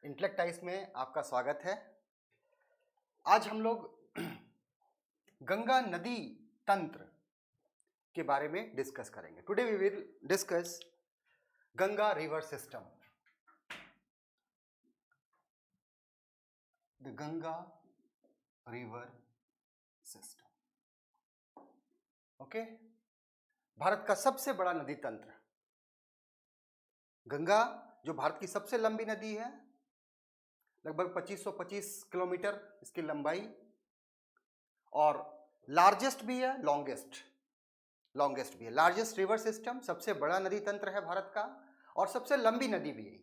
इंटेलेक्टाइज में आपका स्वागत है। आज हम लोग गंगा नदी तंत्र के बारे में डिस्कस करेंगे। Today we will discuss Ganga river system, the Ganga river system. Okay, Bharat का सबसे बड़ा नदी तंत्र गंगा, जो भारत की सबसे लंबी नदी है, लगभग 2525 किलोमीटर इसकी लंबाई, और लार्जेस्ट भी है, लॉन्गेस्ट भी है। लार्जेस्ट रिवर सिस्टम, सबसे बड़ा नदी तंत्र है भारत का, और सबसे लंबी नदी भी है।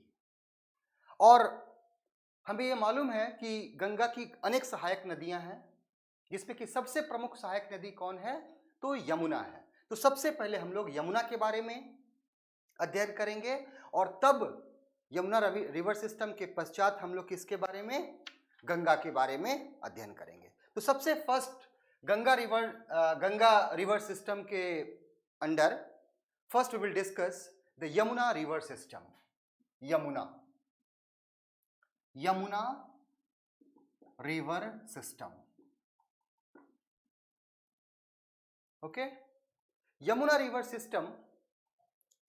और हमें ये मालूम है कि गंगा की अनेक सहायक नदियां हैं, जिसमें कि सबसे प्रमुख सहायक नदी कौन है? तो यमुना है। तो सबसे पहले हम लोग यमुना के बारे में अध्ययन करेंगे, और तब यमुना रिवर सिस्टम के पश्चात हम लोग किसके बारे में? गंगा के बारे में अध्ययन करेंगे। तो सबसे फर्स्ट गंगा रिवर सिस्टम के under first we will discuss the Yamuna river system. Yamuna river system. Okay, Yamuna river system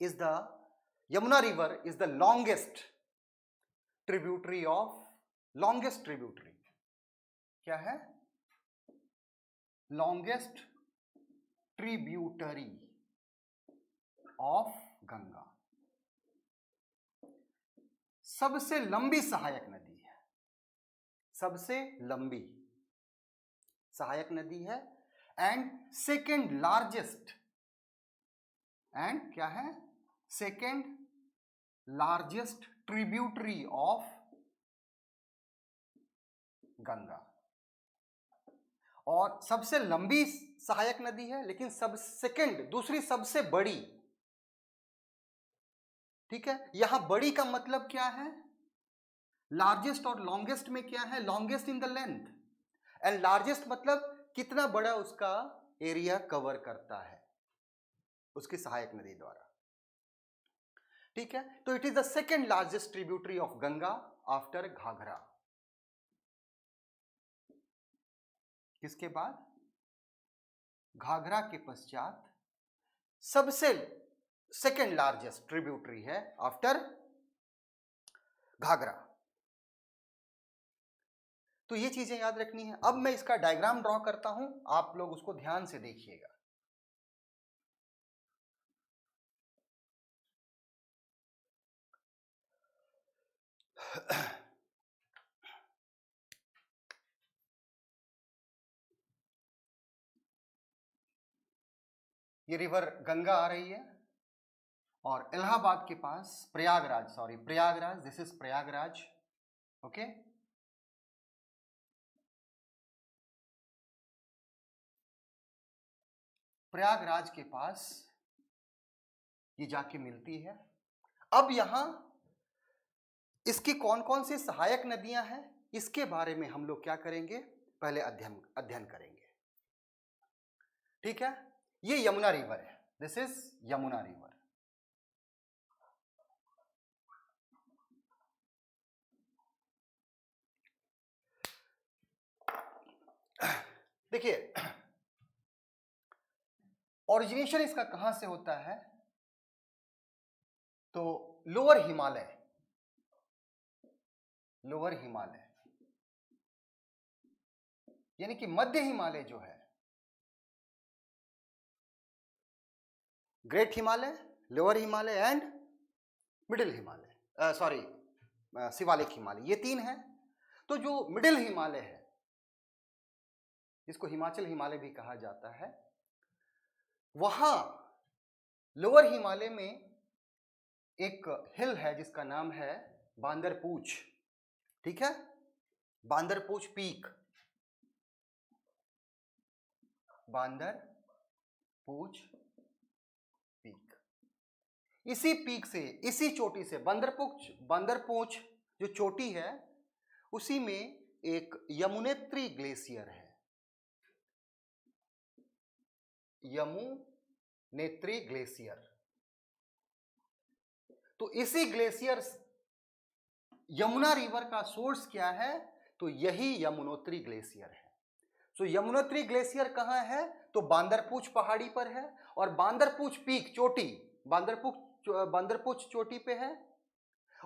is the longest tributary क्या है? longest tributary of गंगा, सबसे लंबी सहायक नदी है, सबसे लंबी सहायक नदी है, एंड सेकेंड लार्जेस्ट, एंड क्या है? Second largest tributary of Ganga. और सबसे लंबी सहायक नदी है, लेकिन दूसरी सबसे बड़ी। ठीक है, यहां बड़ी का मतलब क्या है? लार्जेस्ट और लॉन्गेस्ट में क्या है? Longest in the length, and largest मतलब कितना बड़ा उसका एरिया कवर करता है उसकी सहायक नदी द्वारा। ठीक है, तो it is the second largest tributary of Ganga after Ghaghara. किसके बाद? घाघरा के पश्चात सबसे सेकेंड लार्जेस्ट ट्रिब्यूटरी है आफ्टर घाघरा। तो ये चीजें याद रखनी है। अब मैं इसका डायग्राम ड्रॉ करता हूं, आप लोग उसको ध्यान से देखिएगा। ये रिवर गंगा आ रही है, और इलाहाबाद के पास Prayagraj, this is Prayagraj. Okay, Prayagraj के पास ये जाके मिलती है। अब यहां इसकी कौन कौन सी सहायक नदियां हैं, इसके बारे में हम लोग क्या करेंगे? पहले अध्ययन करेंगे। ठीक है, ये यमुना रिवर है, दिस इज यमुना रिवर। देखिए, ओरिजिनेशन इसका कहां से होता है? तो लोअर हिमालय यानी कि मध्य हिमालय जो है, great Himalaya, lower Himalaya and middle Himalaya, Shivalik Himalaya, ये तीन है। तो जो मिडिल हिमालय है, जिसको हिमाचल हिमालय भी कहा जाता है, वहां लोअर हिमालय में एक हिल है जिसका नाम है बांदरपूछ। ठीक है, बांदरपूछ पीक, बांदरपूछ पीक। इसी पीक से, इसी चोटी से, बांदरपूछ जो चोटी है, उसी में एक यमुनेत्री ग्लेशियर है, यमुनेत्री ग्लेशियर। तो इसी ग्लेशियर यमुना रिवर का सोर्स क्या है? तो यही यमुनोत्री ग्लेशियर है। तो यमुनोत्री ग्लेशियर कहाँ है? तो बांदरपूछ पहाड़ी पर है, और बांदरपूछ पीक चोटी, बांदरपूछ चोटी पे है।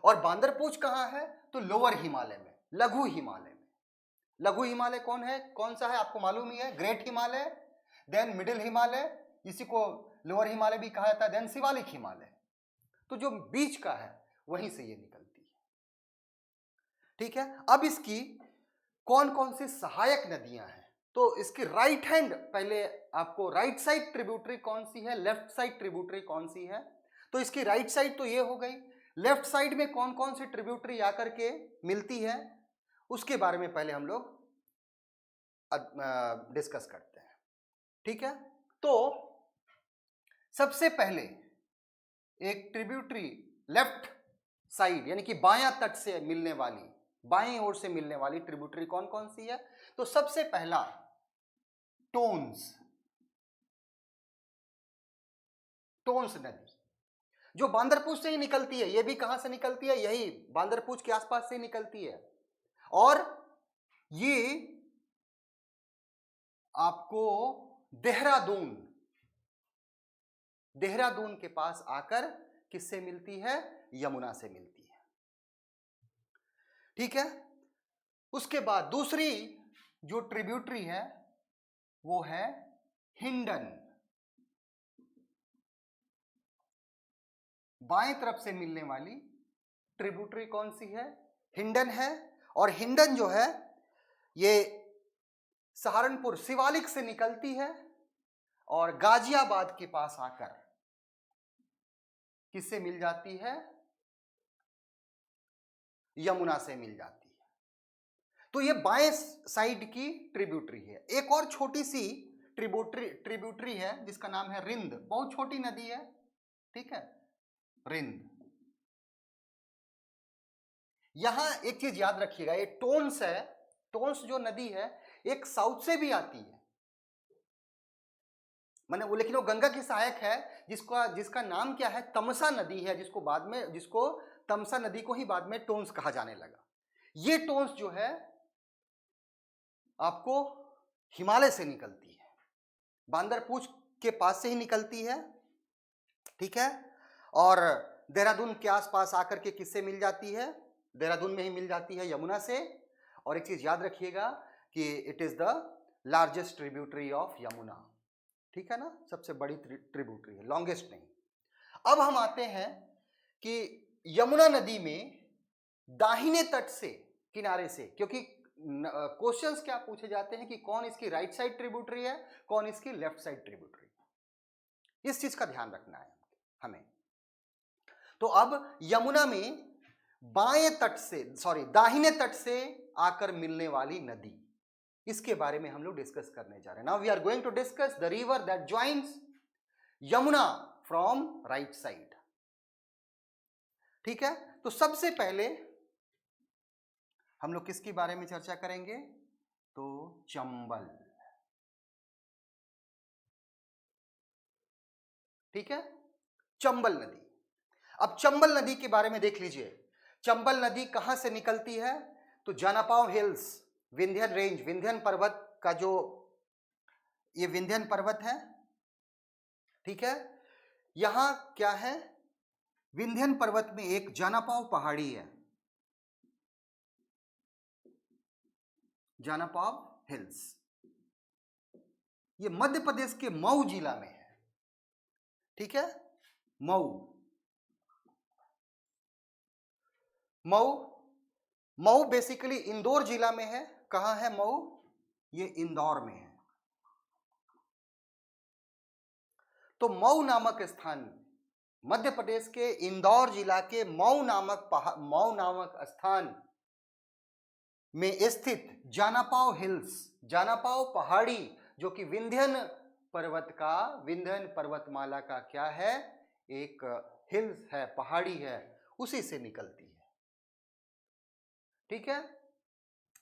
और बांदरपूछ कहाँ है? तो लोअर हिमालय में, लघु हिमालय में। लघु हिमालय कौन है, कौन सा है आपको मालूम ही है, great Himalaya, then middle Himalaya, इसी को लोअर हिमालय भी कहा जाता है, देन शिवालिक हिमालय। तो जो बीच का है वहीं से ये निकलती है। ठीक है, अब इसकी कौन कौन सी सहायक नदियां हैं? तो इसकी राइट हैंड, पहले आपको राइट साइड ट्रिब्यूटरी कौन सी है, लेफ्ट साइड ट्रिब्यूटरी कौन सी है? तो इसकी राइट साइड तो ये हो गई। लेफ्ट साइड में कौन कौन सी ट्रिब्यूटरी आकर के मिलती है, उसके बारे में पहले हम लोग डिस्कस करते हैं। ठीक है, तो सबसे पहले एक ट्रिब्यूटरी लेफ्ट साइड यानी कि बायां तट से मिलने वाली, बाएं ओर से मिलने वाली ट्रिब्यूटरी कौन कौन सी है? तो सबसे पहला टोन्स, टोन्स नदी जो बांदरपूछ से ही निकलती है। ये भी कहां से निकलती है? यही बांदरपूछ के आसपास से निकलती है। और ये आपको देहरादून, देहरादून के पास आकर किससे मिलती है? यमुना से मिलती है। ठीक है, उसके बाद दूसरी जो ट्रिब्यूटरी है वो है हिंडन। बाएं तरफ से मिलने वाली ट्रिब्यूटरी कौन सी है? हिंडन है। और हिंडन जो है ये सहारनपुर शिवालिक से निकलती है और गाजियाबाद के पास आकर किससे मिल जाती है? यमुना से मिल जाती है। तो ये बाएं साइड की ट्रिब्यूटरी है। एक और छोटी सी ट्रिब्यूटरी है जिसका नाम है रिंद, बहुत छोटी नदी है। ठीक है, रिंद। यहां एक चीज याद रखिएगा, ये टोन्स है, टोन्स जो नदी है एक साउथ से भी आती है, मैंने वो, लेकिन वो गंगा की सहायक है, जिसका नाम क्या है? तमसा नदी है, जिसको तमसा नदी को ही बाद में टोन्स कहा जाने लगा। ये टोन्स जो है आपको हिमालय से निकलती है, बांदरपूछ के पास से ही निकलती है। ठीक है, और देहरादून के आसपास आकर के किससे मिल जाती है? देहरादून में ही मिल जाती है, यमुना से। और एक चीज याद रखिएगा कि it is the largest tributary of Yamuna. ठीक है ना, सबसे बड़ी ट्रिब्यूटरी है, लॉन्गेस्ट नहीं। अब हम आते हैं कि यमुना नदी में दाहिने तट से, किनारे से, क्योंकि क्वेश्चंस क्या पूछे जाते हैं कि कौन इसकी राइट साइड ट्रिब्यूटरी है, कौन इसकी लेफ्ट साइड ट्रिब्यूटरी है, इस चीज का ध्यान रखना है हमें। तो अब यमुना में बाएं तट से, दाहिने तट से आकर मिलने वाली नदी, इसके बारे में हम लोग डिस्कस करने जा रहे हैं। Now we are going to discuss the river that joins Yamuna from right side. ठीक है, तो सबसे पहले हम लोग किसके बारे में चर्चा करेंगे? तो चंबल। ठीक है, चंबल नदी। अब चंबल नदी के बारे में देख लीजिए। चंबल नदी कहां से निकलती है? तो जानापाव हिल्स, विंध्यन रेंज, विंध्यन पर्वत का जो ये विंध्यन पर्वत है, ठीक है, यहां क्या है? विंध्यन पर्वत में एक जानापाव पहाड़ी है, जानापाव हिल्स। ये मध्य प्रदेश के मऊ जिला में है। ठीक है, मऊ, मऊ, मऊ बेसिकली इंदौर जिला में है। कहां है मऊ? ये इंदौर में है। तो मऊ नामक स्थान, मध्य प्रदेश के इंदौर जिला के मऊ नामक स्थान में स्थित जानापाव हिल्स, जानापाव पहाड़ी, जो कि विंध्यन पर्वतमाला का क्या है? एक हिल्स है, पहाड़ी है, उसी से निकलती है। ठीक है,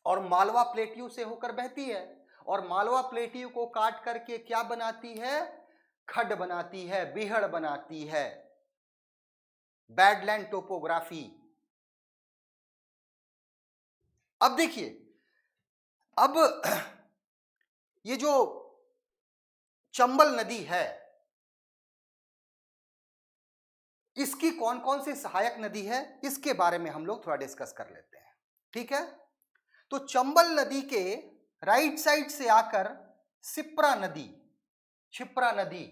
और मालवा प्लेट्यू से होकर बहती है, और मालवा प्लेट्यू को काट करके क्या बनाती है? खड्ड बनाती है, बीहड़ बनाती है, बैडलैंड टोपोग्राफी। अब देखिए, अब ये जो चंबल नदी है, इसकी कौन कौन सी सहायक नदी है, इसके बारे में हम लोग थोड़ा डिस्कस कर लेते हैं। ठीक है, तो चंबल नदी के राइट साइड से आकर शिप्रा नदी, क्षिप्रा नदी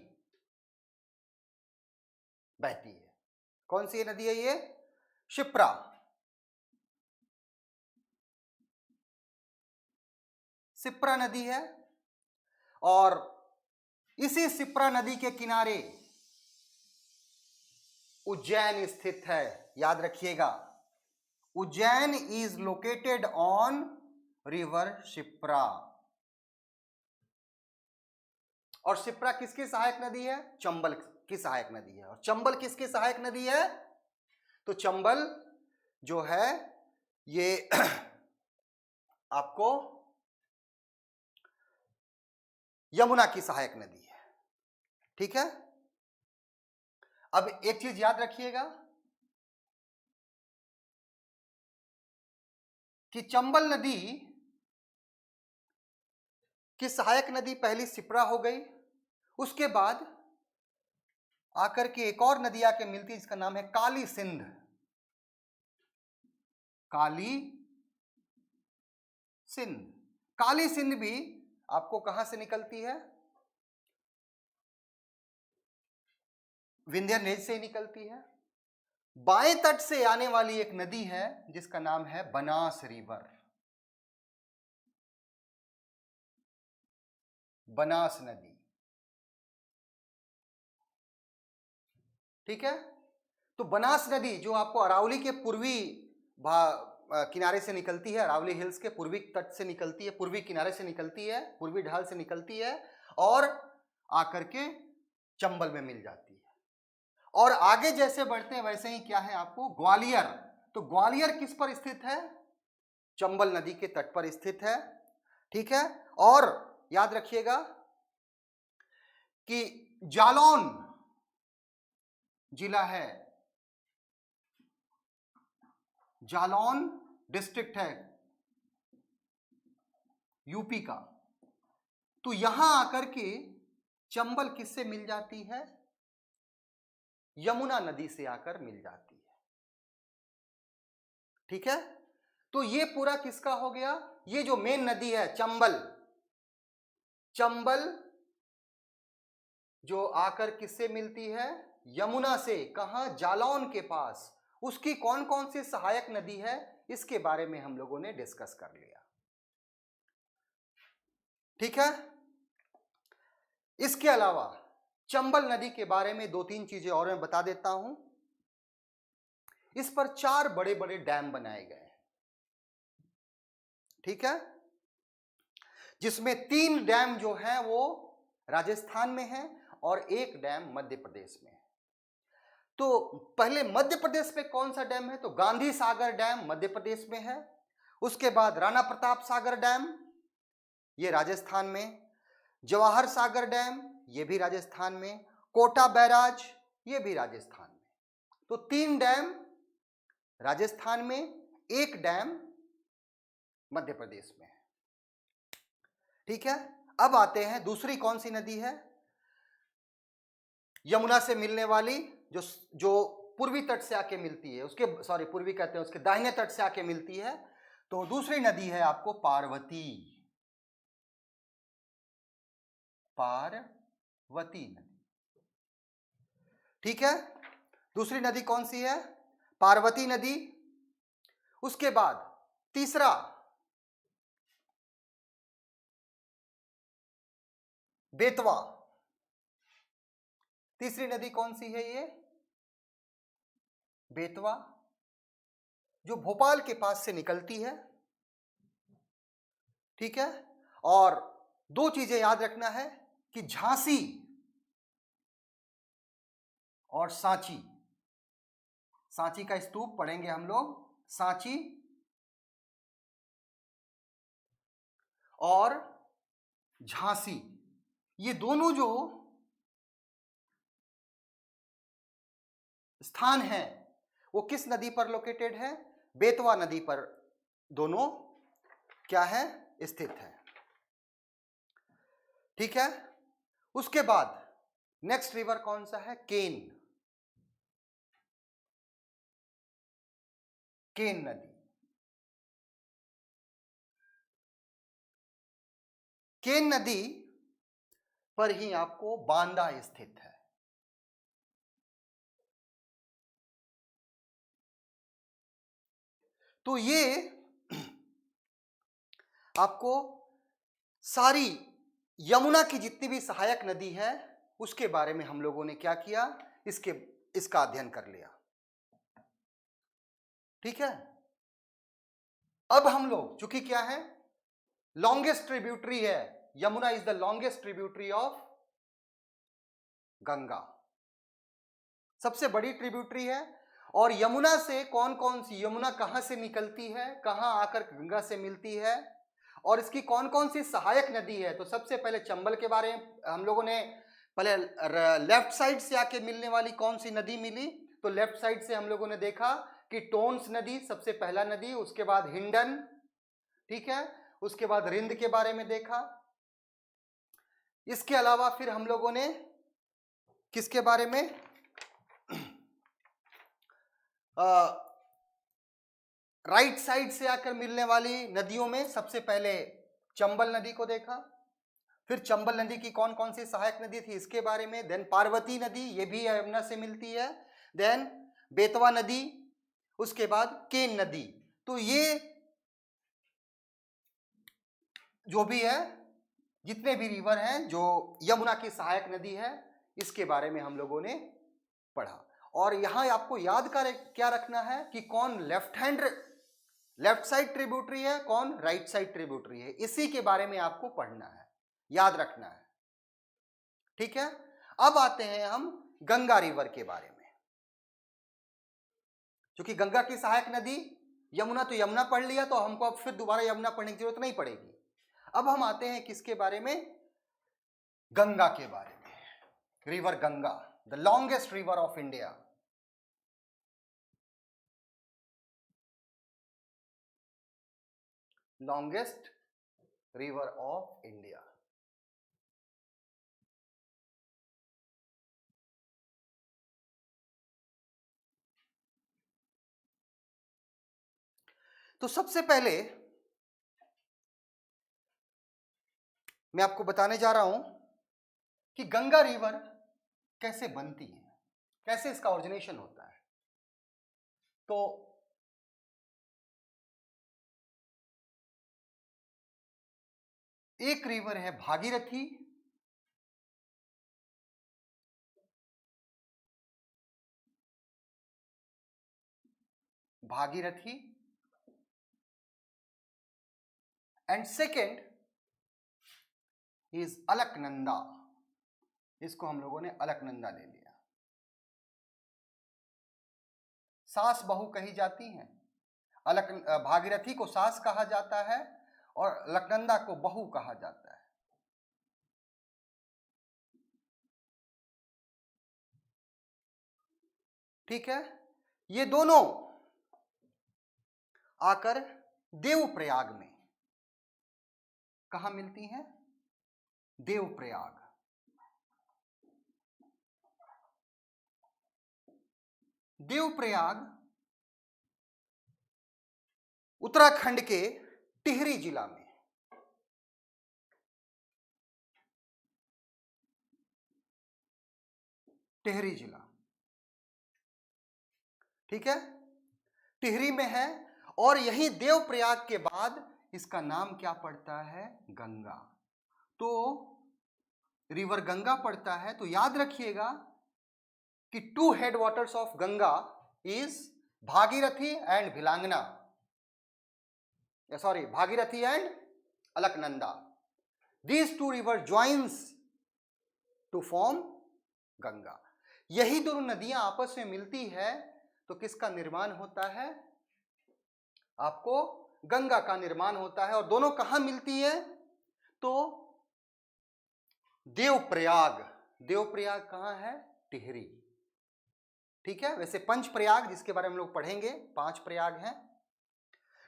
बहती है। कौन सी नदी है ये? शिप्रा। शिप्रा नदी है, और इसी शिप्रा नदी के किनारे उज्जैन स्थित है। याद रखिएगा, Ujjain is located on river Shipra. और शिप्रा किसकी सहायक नदी है? चंबल की सहायक नदी है। और चंबल किसकी सहायक नदी है? तो चंबल जो है ये आपको यमुना की सहायक नदी है। ठीक है, अब एक चीज याद रखिएगा कि चंबल नदी की सहायक नदी पहली शिप्रा हो गई, उसके बाद आकर के एक और नदी आके मिलती है जिसका नाम है काली सिंध। काली सिंध, काली सिंध भी आपको कहां से निकलती है? विंध्य रेंज से ही निकलती है। बाएं तट से आने वाली एक नदी है जिसका नाम है बनास रिवर। बनास नदी। ठीक है, तो बनास नदी जो आपको अरावली के पूर्वी किनारे से निकलती है, अरावली हिल्स के पूर्वी तट से निकलती है, पूर्वी किनारे से निकलती है, पूर्वी ढाल से निकलती है और आकर के चंबल में मिल जाती है। और आगे जैसे बढ़ते हैं वैसे ही क्या है आपको? ग्वालियर। तो ग्वालियर किस पर स्थित है? चंबल नदी के तट पर स्थित है। ठीक है, और याद रखिएगा कि जालौन जिला है, जालौन डिस्ट्रिक्ट है यूपी का। तो यहां आकर के चंबल किससे मिल जाती है? यमुना नदी से आकर मिल जाती है। ठीक है, तो ये पूरा किसका हो गया? ये जो मेन नदी है चंबल, चंबल जो आकर किससे मिलती है? यमुना से। कहां? जालौन के पास। उसकी कौन कौन सी सहायक नदी है, इसके बारे में हम लोगों ने डिस्कस कर लिया। ठीक है, इसके अलावा चंबल नदी के बारे में दो तीन चीजें और मैं बता देता हूं। इस पर 4 बड़े बड़े डैम बनाए गए हैं। ठीक है, जिसमें 3 डैम जो है वो राजस्थान में है और 1 डैम मध्य प्रदेश में है। तो पहले मध्य प्रदेश में कौन सा डैम है? तो गांधी सागर डैम मध्य प्रदेश में है। उसके बाद राणा प्रताप सागर डैम, ये राजस्थान में। जवाहर सागर डैम, ये भी राजस्थान में। कोटा बैराज, ये भी राजस्थान में। तो 3 डैम राजस्थान में, 1 डैम मध्य प्रदेश में है। ठीक है, अब आते हैं दूसरी कौन सी नदी है यमुना से मिलने वाली, जो पूर्वी तट से आके मिलती है, उसके पूर्वी कहते हैं, उसके दाहिने तट से आके मिलती है। तो दूसरी नदी है आपको पार्वती। पार्वती नदी। ठीक है, दूसरी नदी कौन सी है? पार्वती नदी। उसके बाद तीसरा बेतवा। तीसरी नदी कौन सी है? ये बेतवा, जो भोपाल के पास से निकलती है। ठीक है, और 2 चीजें याद रखना है कि झांसी और सांची, सांची का स्तूप पढ़ेंगे हम लोग, सांची और झांसी, ये दोनों जो स्थान हैं वो किस नदी पर लोकेटेड है? बेतवा नदी पर दोनों क्या है, स्थित है। ठीक है, उसके बाद नेक्स्ट रिवर कौन सा है, केन। केन नदी, केन नदी पर ही आपको बांदा स्थित है। तो ये आपको सारी यमुना की जितनी भी सहायक नदी है उसके बारे में हम लोगों ने क्या किया, इसका अध्ययन कर लिया। ठीक है, अब हम लोग चूंकि क्या है, लॉन्गेस्ट ट्रिब्यूटरी है, Yamuna is the longest tributary of Ganga, सबसे बड़ी ट्रिब्यूटरी है। और यमुना से कौन कौन सी, यमुना कहां से निकलती है, कहां आकर गंगा से मिलती है, और इसकी कौन कौन सी सहायक नदी है। तो सबसे पहले चंबल के बारे में हम लोगों ने, पहले लेफ्ट साइड से आके मिलने वाली कौन सी नदी मिली, तो लेफ्ट साइड से हम लोगों ने देखा कि टोन्स नदी सबसे पहला नदी, उसके बाद हिंडन, ठीक है, उसके बाद रिंद के बारे में देखा। इसके अलावा फिर हम लोगों ने किसके बारे में, राइट साइड से आकर मिलने वाली नदियों में सबसे पहले चंबल नदी को देखा, फिर चंबल नदी की कौन कौन सी सहायक नदी थी इसके बारे में, देन पार्वती नदी, ये भी यमुना से मिलती है, देन बेतवा नदी, उसके बाद केन नदी। तो ये जो भी है, जितने भी रिवर हैं जो यमुना की सहायक नदी है, इसके बारे में हम लोगों ने पढ़ा। और यहां आपको याद क्या रखना है कि कौन लेफ्ट साइड ट्रिब्यूटरी है, कौन राइट साइड ट्रिब्यूटरी है, इसी के बारे में आपको पढ़ना है, याद रखना है। ठीक है, अब आते हैं हम गंगा रिवर के बारे में। क्योंकि गंगा की सहायक नदी यमुना, तो यमुना पढ़ लिया, तो हमको अब फिर दोबारा यमुना पढ़ने की जरूरत नहीं पड़ेगी। अब हम आते हैं किसके बारे में, गंगा के बारे में। River Ganga, the longest river of India. Longest river of India. तो सबसे पहले मैं आपको बताने जा रहा हूं कि गंगा रिवर कैसे बनती है, कैसे इसका ओरिजिनेशन होता है। तो एक रिवर है Bhagirathi, Bhagirathi, and second is Alaknanda. इसको हम लोगों ने अलकनंदा ले लिया। सास बहू कही जाती हैं, भागीरथी को सास कहा जाता है और अलकनंदा को बहू कहा जाता है। ठीक है, ये दोनों आकर देवप्रयाग में, कहां मिलती हैं, देवप्रयाग। देवप्रयाग उत्तराखंड के टिहरी जिला में, टिहरी जिला, ठीक है, टिहरी में है। और यही देवप्रयाग के बाद इसका नाम क्या पड़ता है, गंगा। तो रिवर गंगा पड़ता है। तो याद रखिएगा कि 2 headwaters of Ganga is Bhagirathi and Bhilangana, sorry, Bhagirathi and Alaknanda. These 2 river joins to form Ganga. यही दोनों नदियां आपस में मिलती है तो किसका निर्माण होता है, आपको गंगा का निर्माण होता है। और दोनों कहां मिलती है, तो देवप्रयाग। देवप्रयाग कहां है, टिहरी। ठीक है, वैसे पंच प्रयाग जिसके बारे में हम लोग पढ़ेंगे, 5 प्रयाग हैं।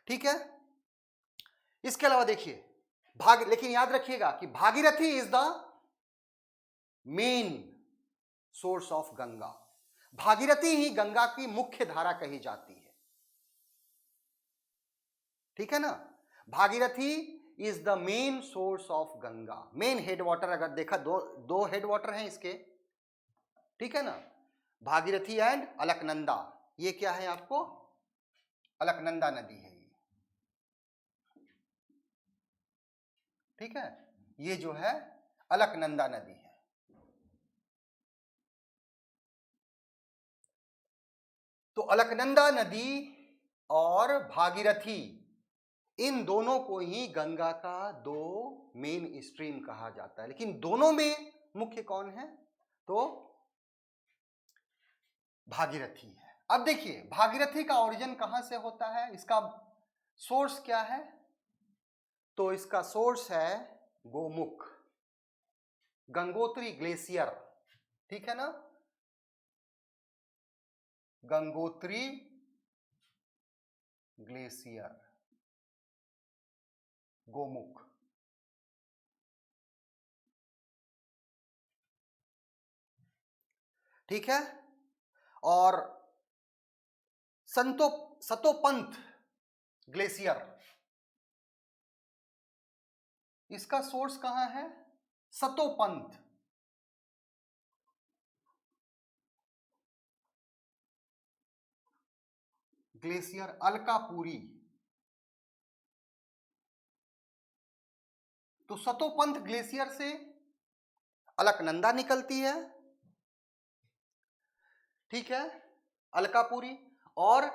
ठीक है, इसके अलावा देखिए लेकिन याद रखिएगा कि Bhagirathi is the main source of Ganga. Bhagirathi ही गंगा की मुख्य धारा कही जाती है, ठीक है ना। Bhagirathi is the main source of Ganga. Main head water अगर देखा, दो हेड वाटर हैं इसके, ठीक है ना, भागीरथी एंड अलकनंदा। ये क्या है आपको, अलकनंदा नदी है ये, ठीक है, ये जो है अलकनंदा नदी है। तो अलकनंदा नदी और भागीरथी, इन दोनों को ही गंगा का दो मेन स्ट्रीम कहा जाता है। लेकिन दोनों में मुख्य कौन है, तो भागीरथी है। अब देखिए भागीरथी का ओरिजिन कहां से होता है, इसका सोर्स क्या है, तो इसका सोर्स है गोमुख, गंगोत्री ग्लेशियर, ठीक है ना, गंगोत्री ग्लेशियर, गोमुख। ठीक है, और सतोपंथ ग्लेशियर, इसका सोर्स कहां है, सतोपंथ, ग्लेशियर अलकापुरी। तो सतोपंथ ग्लेशियर से अलकनंदा निकलती है, ठीक है, अलकापुरी, और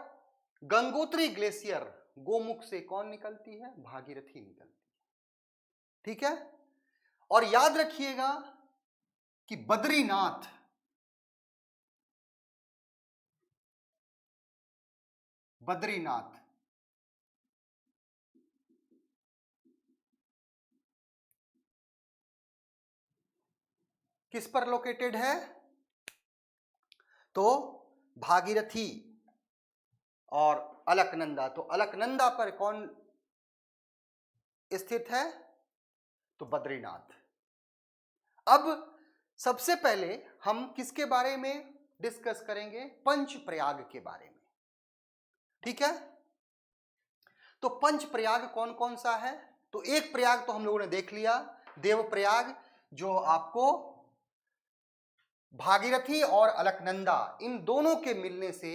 गंगोत्री ग्लेशियर गोमुख से कौन निकलती है, भागीरथी निकलती है, ठीक है। और याद रखिएगा कि बद्रीनाथ, बद्रीनाथ किस पर लोकेटेड है, तो भागीरथी और अलकनंदा। तो अलकनंदा पर कौन स्थित है, तो बद्रीनाथ। अब सबसे पहले हम किसके बारे में डिस्कस करेंगे, पंच प्रयाग के बारे में, ठीक है। तो पंच प्रयाग कौन कौन सा है, तो एक प्रयाग तो हम लोगों ने देख लिया, देव प्रयाग, जो आपको भागीरथी और अलकनंदा इन दोनों के मिलने से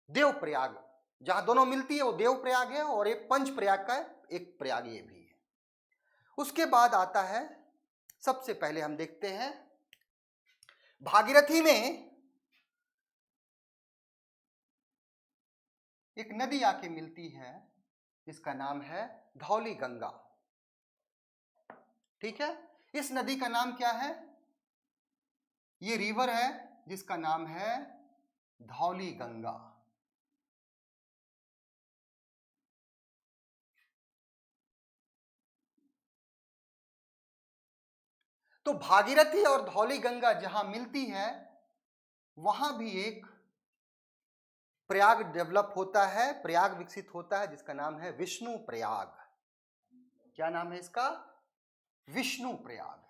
देव प्रयाग, जहां दोनों मिलती है वो देव प्रयाग है, और एक पंच प्रयाग का एक प्रयाग ये भी है। उसके बाद आता है, सबसे पहले हम देखते हैं भागीरथी में एक नदी आके मिलती है जिसका नाम है धौली गंगा, ठीक है। इस नदी का नाम क्या है, ये रिवर है जिसका नाम है धौली गंगा। तो भागीरथी और धौली गंगा जहां मिलती है वहां भी एक प्रयाग डेवलप होता है, प्रयाग विकसित होता है जिसका नाम है विष्णु प्रयाग। क्या नाम है इसका, विष्णु प्रयाग।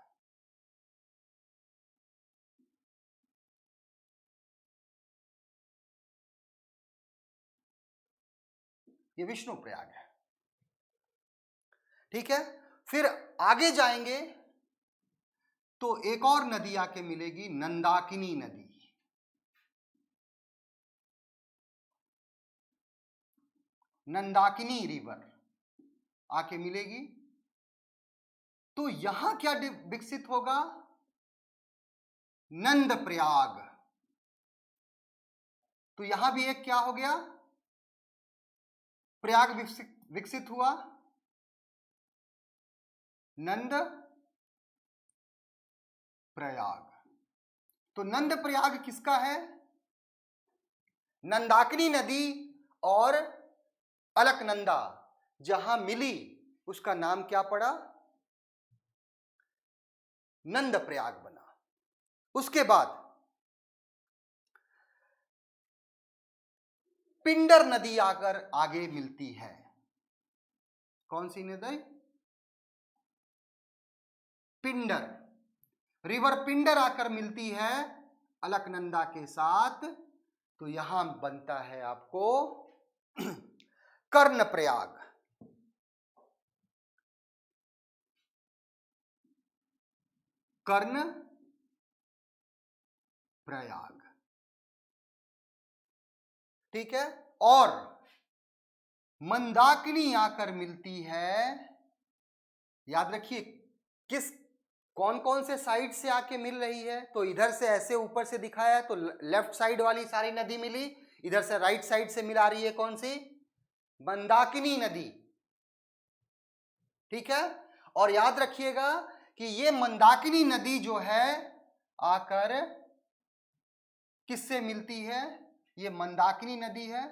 ये विष्णु प्रयाग है, ठीक है। फिर आगे जाएंगे तो एक और नदी आके मिलेगी, नंदाकिनी नदी, नंदाकिनी रिवर आके मिलेगी। तो यहां क्या विकसित होगा, नंद प्रयाग। तो यहां भी एक क्या हो गया, प्रयाग विकसित हुआ, नंद प्रयाग। तो नंद प्रयाग किसका है, नंदाकिनी नदी और अलकनंदा जहां मिली उसका नाम क्या पड़ा, नंद प्रयाग बना। उसके बाद पिंडर नदी आकर आगे मिलती है। कौन सी नदी? पिंडर, रिवर पिंडर आकर मिलती है अलकनंदा के साथ, तो यहां बनता है आपको कर्णप्रयाग। कर्ण प्रयाग, ठीक है। और मंदाकिनी आकर मिलती है, याद रखिए किस कौन कौन से साइड से आके मिल रही है, तो इधर से ऐसे ऊपर से दिखाया है तो लेफ्ट साइड वाली सारी नदी मिली, इधर से राइट साइड से मिला रही है कौन सी? मंदाकिनी नदी, ठीक है। और याद रखिएगा कि ये मंदाकिनी नदी जो है आकर किससे मिलती है? ये मंदाकिनी नदी है,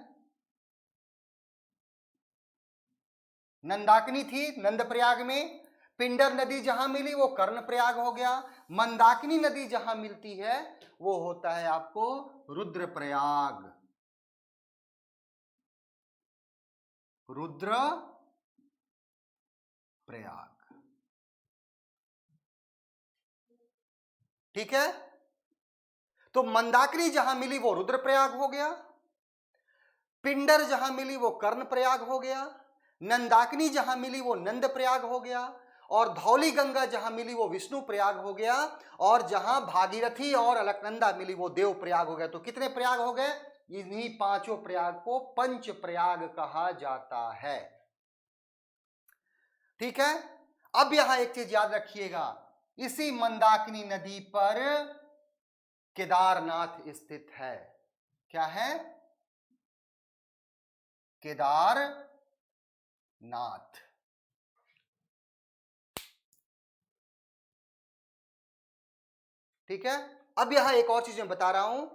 नंदाकिनी थी नंदप्रयाग में, पिंडर नदी जहां मिली वो कर्णप्रयाग हो गया, मंदाकिनी नदी जहां मिलती है वो होता है आपको रुद्रप्रयाग। रुद्र प्रयाग, ठीक है। तो मंदाकिनी जहां मिली वो रुद्रप्रयाग हो गया, पिंडर जहां मिली वो कर्णप्रयाग हो गया, नंदाकिनी जहां मिली वो नंदप्रयाग हो गया, और धौली गंगा जहां मिली वो विष्णु प्रयाग हो गया, और जहां भागीरथी और अलकनंदा मिली वो देव प्रयाग हो गया। तो कितने प्रयाग हो गए? इन्हीं पांचों प्रयाग को पंच प्रयाग कहा जाता है, ठीक है। अब यहां एक चीज याद रखिएगा, इसी मंदाकिनी नदी पर केदारनाथ स्थित है। क्या है? केदारनाथ, ठीक है। अब यहां एक और चीज मैं बता रहा हूं,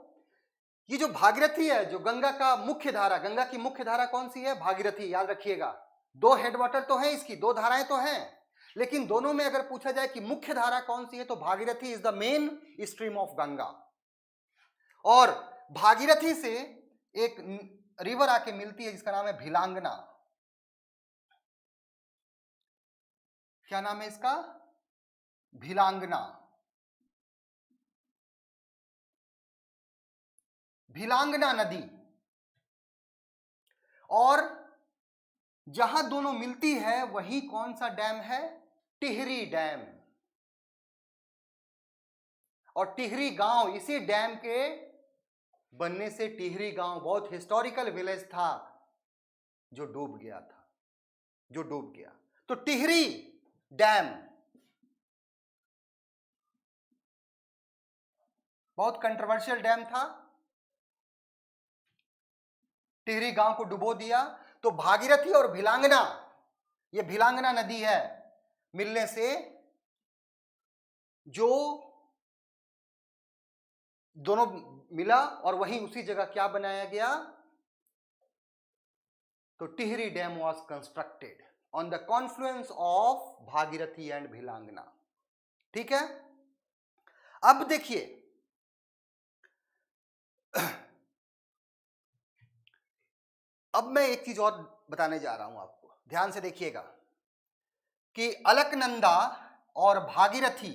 ये जो भागीरथी है, जो गंगा का मुख्य धारा, गंगा की मुख्य धारा कौन सी है? भागीरथी। याद रखिएगा, दो हेडवाटर तो हैं इसकी, दो धाराएं तो हैं, लेकिन दोनों में अगर पूछा जाए कि मुख्य धारा कौन सी है तो Bhagirathi is the main stream of Ganga. और भागीरथी से एक रिवर आके मिलती है जिसका नाम है भिलांगना। क्या नाम है इसका? भिलांगना। भिलांगना नदी। और जहां दोनों मिलती है वही कौन सा डैम है? टिहरी डैम। और टिहरी गांव, इसी डैम के बनने से टिहरी गांव बहुत हिस्टोरिकल विलेज था जो डूब गया था, जो डूब गया। तो टिहरी डैम बहुत कंट्रोवर्शियल डैम था, टिहरी गांव को डुबो दिया। तो भागीरथी और भिलांगना, ये भिलांगना नदी है, मिलने से जो दोनों मिला और वहीं उसी जगह क्या बनाया गया? तो Tehri dam was constructed on the Confluence of Bhagirathi and Bhilangana, ठीक है। अब देखिए, अब मैं एक चीज और बताने जा रहा हूं आपको, ध्यान से देखिएगा कि अलकनंदा और भागीरथी,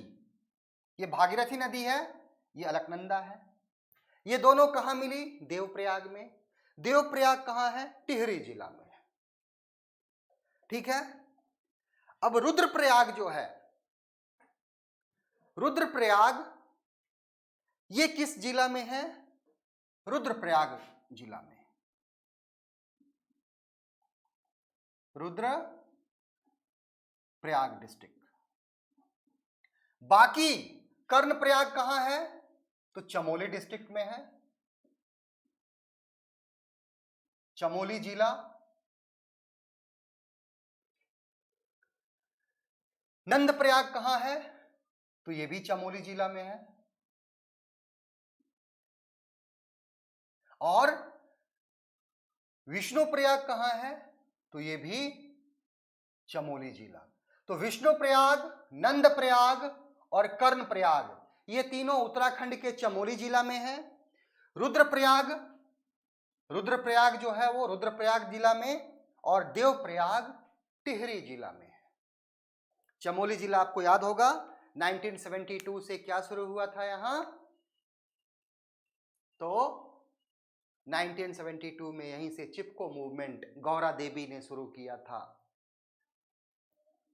ये भागीरथी नदी है, ये अलकनंदा है, ये दोनों कहां मिली? देवप्रयाग में। देवप्रयाग कहां है? टिहरी जिला में है, ठीक है। अब रुद्रप्रयाग जो है, रुद्रप्रयाग ये किस जिला में है? रुद्रप्रयाग जिला में, रुद्रप्रयाग डिस्ट्रिक्ट। बाकी कर्णप्रयाग कहां है? तो चमोली डिस्ट्रिक्ट में है, चमोली जिला। नंदप्रयाग कहां है? तो ये भी चमोली जिला में है। और विष्णुप्रयाग कहां है? तो ये भी चमोली जिला। तो विष्णुप्रयाग, नंदप्रयाग और कर्णप्रयाग, ये तीनों उत्तराखंड के चमोली जिला में है। रुद्रप्रयाग रुद्रप्रयाग जो है वो रुद्रप्रयाग जिला में, और देवप्रयाग टिहरी जिला में है। चमोली जिला आपको याद होगा 1972 से क्या शुरू हुआ था यहां, तो 1972 में यहीं से चिपको मूवमेंट गौरा देवी ने शुरू किया था।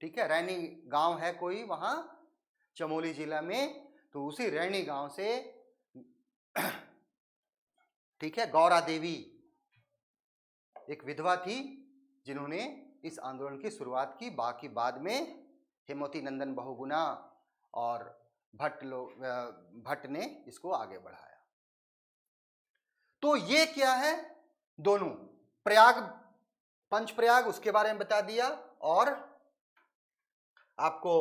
ठीक है, रैनी गांव है कोई वहां चमोली जिला में, तो उसी रैनी गांव से ठीक है, गौरा देवी एक विधवा थी जिन्होंने इस आंदोलन की शुरुआत की। बाकी बाद में हेमवती नंदन बहुगुणा और भट्ट ने इसको आगे बढ़ाया। तो ये क्या है, दोनों प्रयाग, पंचप्रयाग उसके बारे में बता दिया, और आपको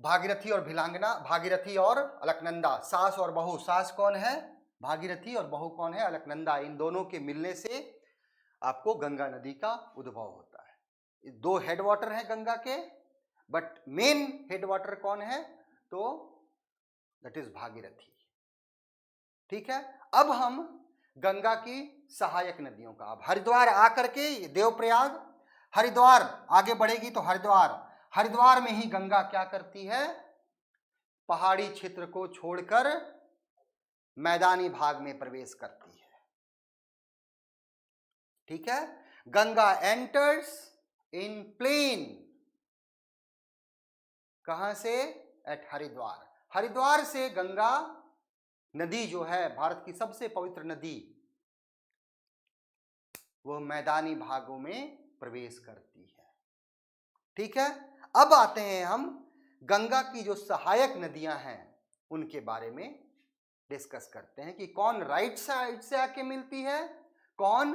भागीरथी और भिलांगना, भागीरथी और अलकनंदा, सास और बहू, सास कौन है भागीरथी और बहू कौन है अलकनंदा, इन दोनों के मिलने से आपको गंगा नदी का उद्भव होता है। दो हेडवाटर हैं गंगा के, बट मेन हेडवाटर कौन है, तो दैट इज भागीरथी। ठीक है, अब हम गंगा की सहायक नदियों का, अब हरिद्वार आकर के देवप्रयाग, हरिद्वार आगे बढ़ेगी तो हरिद्वार में ही गंगा क्या करती है, पहाड़ी क्षेत्र को छोड़कर मैदानी भाग में प्रवेश करती है। ठीक है, गंगा एंटर्स इन प्लेन, कहां से, एट हरिद्वार। हरिद्वार से गंगा नदी जो है भारत की सबसे पवित्र नदी, वह मैदानी भागों में प्रवेश करती है। ठीक है, अब आते हैं हम गंगा की जो सहायक नदियां हैं उनके बारे में डिस्कस करते हैं कि कौन राइट साइड से आके मिलती है, कौन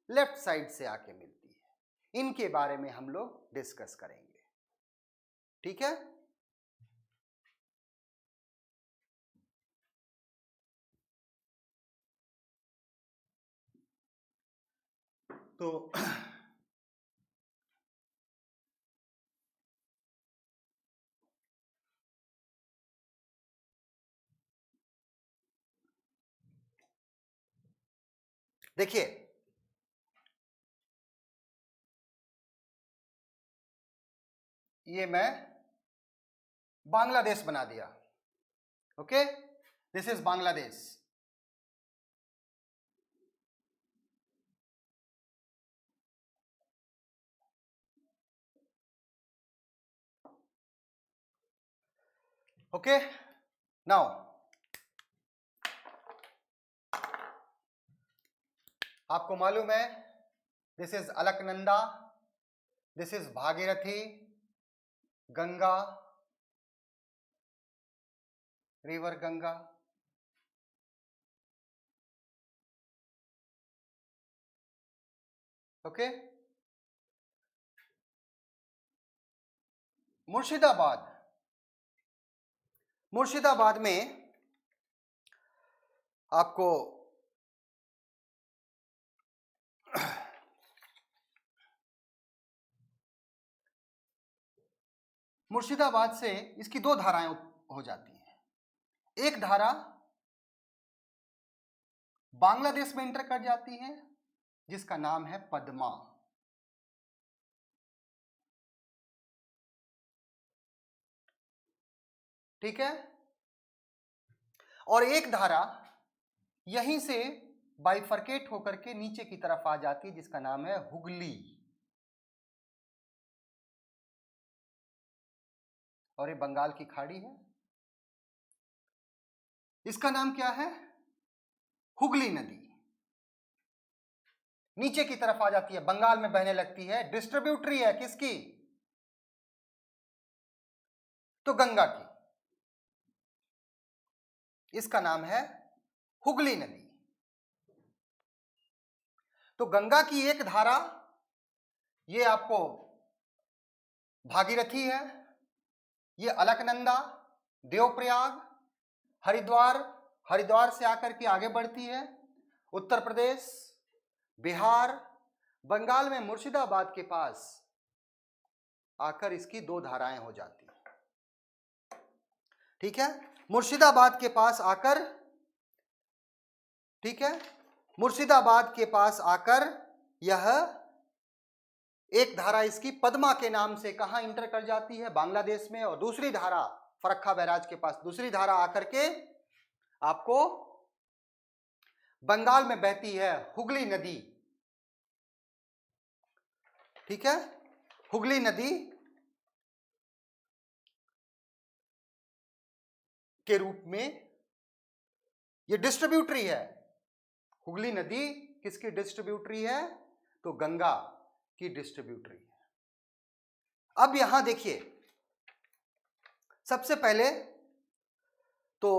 लेफ्ट साइड से आके मिलती है, इनके बारे में हम लोग डिस्कस करेंगे। ठीक है, तो देखिए, ये मैं बांग्लादेश बना दिया। Okay, this is Bangladesh. Okay, now आपको मालूम है this is Alaknanda, this is Bhagirathi, Ganga, river Ganga. Okay, Murshidabad, Murshidabad में आपको मुर्शिदाबाद से इसकी दो धाराएं हो जाती हैं। एक धारा बांग्लादेश में इंटर कर जाती है जिसका नाम है पद्मा। ठीक है, और एक धारा यहीं से बाइफरकेट होकर के नीचे की तरफ आ जाती है जिसका नाम है हुगली, और ये बंगाल की खाड़ी है, इसका नाम क्या है, हुगली नदी। नीचे की तरफ आ जाती है, बंगाल में बहने लगती है, डिस्ट्रीब्यूटरी है किसकी, तो गंगा की, इसका नाम है हुगली नदी। तो गंगा की एक धारा ये आपको भागीरथी है, ये अलकनंदा, देवप्रयाग, हरिद्वार, हरिद्वार से आकर के आगे बढ़ती है उत्तर प्रदेश, बिहार, बंगाल में मुर्शिदाबाद के पास आकर इसकी दो धाराएं हो जाती हैं। ठीक है, मुर्शिदाबाद के पास आकर, ठीक है, मुर्शिदाबाद के पास आकर यह एक धारा इसकी पद्मा के नाम से कहां इंटर कर जाती है, बांग्लादेश में, और दूसरी धारा फरक्का बैराज के पास दूसरी धारा आकर के आपको बंगाल में बहती है, हुगली नदी। ठीक है, हुगली नदी के रूप में ये डिस्ट्रीब्यूटरी है। हुगली नदी किसकी डिस्ट्रीब्यूटरी है? तो गंगा की डिस्ट्रीब्यूटरी है। अब यहां देखिए, सबसे पहले तो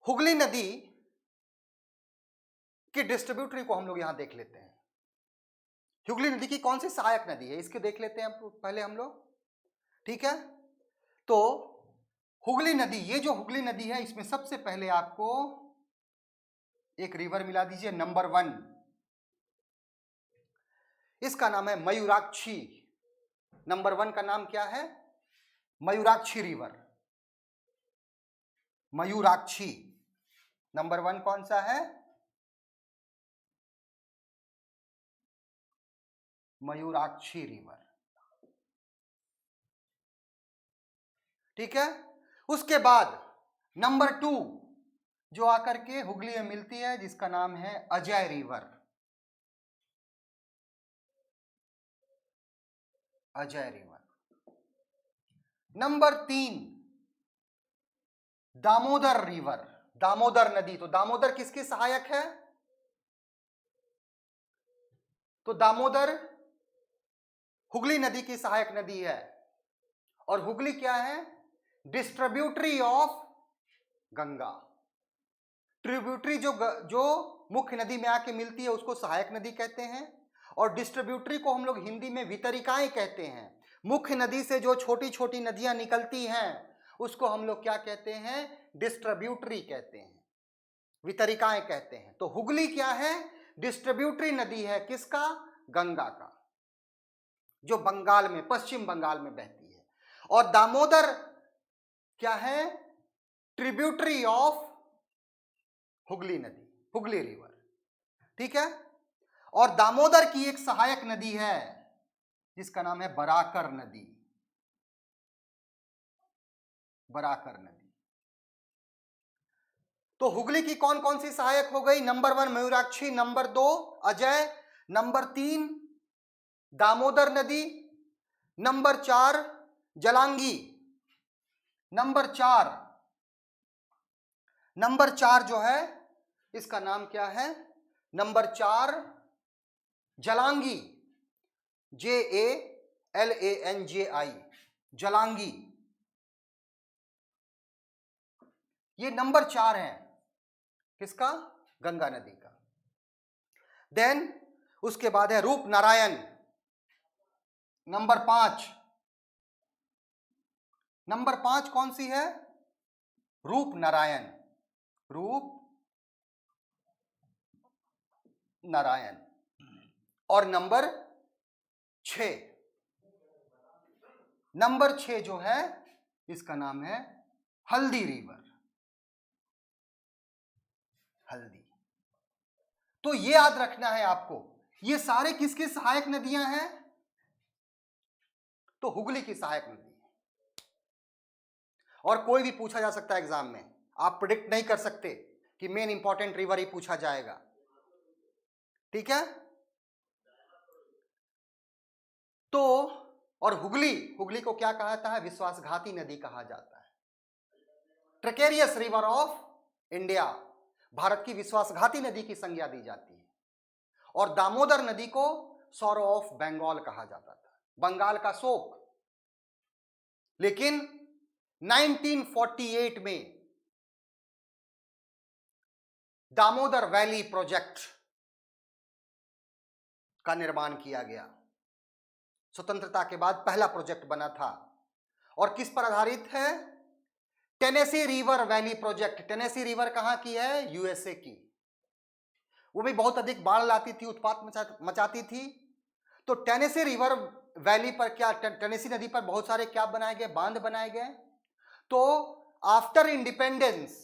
हुगली नदी की डिस्ट्रीब्यूटरी को हम लोग यहां देख लेते हैं। हुगली नदी की कौन सी सहायक नदी है इसको देख लेते हैं पहले हम लोग। ठीक है, तो हुगली नदी, ये जो हुगली नदी है इसमें सबसे पहले आपको एक रिवर मिला दीजिए, नंबर 1, इसका नाम है मयूराक्षी। नंबर 1 का नाम क्या है? मयूराक्षी रिवर। मयूराक्षी नंबर 1 कौन सा है? मयूराक्षी रिवर। ठीक है, उसके बाद नंबर 2 जो आकर के हुगली में मिलती है जिसका नाम है Ajay river. Ajay river. Number 3 Damodar river, Damodar नदी। तो दामोदर किसकी सहायक है? तो दामोदर हुगली नदी की सहायक नदी है। और हुगली क्या है? Distributary of Ganga. ट्रिब्यूटरी जो मुख्य नदी में आके मिलती है उसको सहायक नदी कहते हैं, और डिस्ट्रीब्यूटरी को हम लोग हिंदी में वितरिकाएं कहते हैं। मुख्य नदी से जो छोटी छोटी नदियां निकलती हैं उसको हम लोग क्या कहते हैं? डिस्ट्रीब्यूटरी कहते हैं, वितरिकाएं कहते हैं। तो हुगली क्या है? डिस्ट्रीब्यूटरी नदी है, किसका? गंगा का, जो बंगाल में, पश्चिम बंगाल में बहती है। और दामोदर क्या है? ट्रिब्यूटरी ऑफ हुगली नदी, हुगली रिवर। ठीक है, और दामोदर की एक सहायक नदी है जिसका नाम है बराकर नदी। बराकर नदी। तो हुगली की कौन कौन सी सहायक हो गई? Number 1 Mayurakshi, number 2 Ajay, number 3 Damodar नदी, नंबर 4 जलांगी, नंबर 4 जो है इसका नाम क्या है? Number 4 Jalangi, JALANGI, Jalangi. ये नंबर 4 है, किसका? गंगा नदी का। देन उसके बाद है रूप नारायण, नंबर 5। नंबर 5 कौन सी है? रूप नारायण, रूप नारायण। और नंबर 6 जो है इसका नाम है हल्दी रिवर, हल्दी। तो ये याद रखना है आपको, ये सारे किसकी सहायक नदियां हैं? तो हुगली की सहायक नदी है। और कोई भी पूछा जा सकता है एग्जाम में, आप प्रिडिक्ट नहीं कर सकते कि मेन इंपॉर्टेंट रिवर ही पूछा जाएगा। ठीक है, तो और हुगली को क्या कहा जाता है? विश्वासघाती नदी कहा जाता है। ट्रेकेरियस रिवर ऑफ इंडिया, भारत की विश्वासघाती नदी की संज्ञा दी जाती है। और दामोदर नदी को सॉरो ऑफ बंगाल कहा जाता था, बंगाल का शोक। लेकिन 1948 में दामोदर वैली प्रोजेक्ट का निर्माण किया गया, स्वतंत्रता के बाद पहला प्रोजेक्ट बना था। और किस पर आधारित है? Tennessee river valley project. Tennessee river कहां की है? यूएसए की। वो भी बहुत अधिक बाढ़ लाती थी, उत्पात मचाती थी। तो टेनेसी रिवर वैली पर क्या, टेनेसी नदी पर बहुत सारे क्या बनाए गए? बांध बनाए गए। तो after independence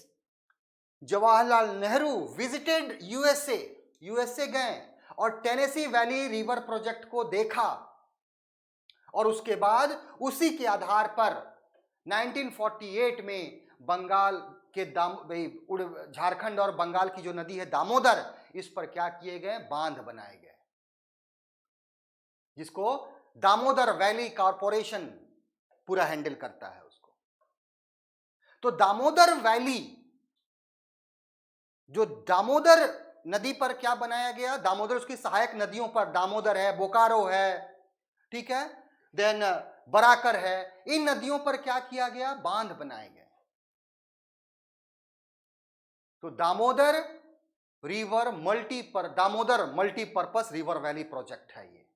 Jawaharlal Nehru visited USA, USA गए और टेनेसी वैली रिवर प्रोजेक्ट को देखा और उसके बाद उसी के आधार पर 1948 में बंगाल के झारखंड और बंगाल की जो नदी है दामोदर, इस पर क्या किए गए, बांध बनाए गए, जिसको दामोदर वैली कॉरपोरेशन पूरा हैंडल करता है उसको। तो दामोदर वैली, जो दामोदर नदी पर क्या बनाया गया, दामोदर उसकी सहायक नदियों पर, दामोदर है, बोकारो है, ठीक है, देन बराकर है, इन नदियों पर क्या किया गया, बांध बनाए गए। तो Damodar multipurpose river valley project है ये।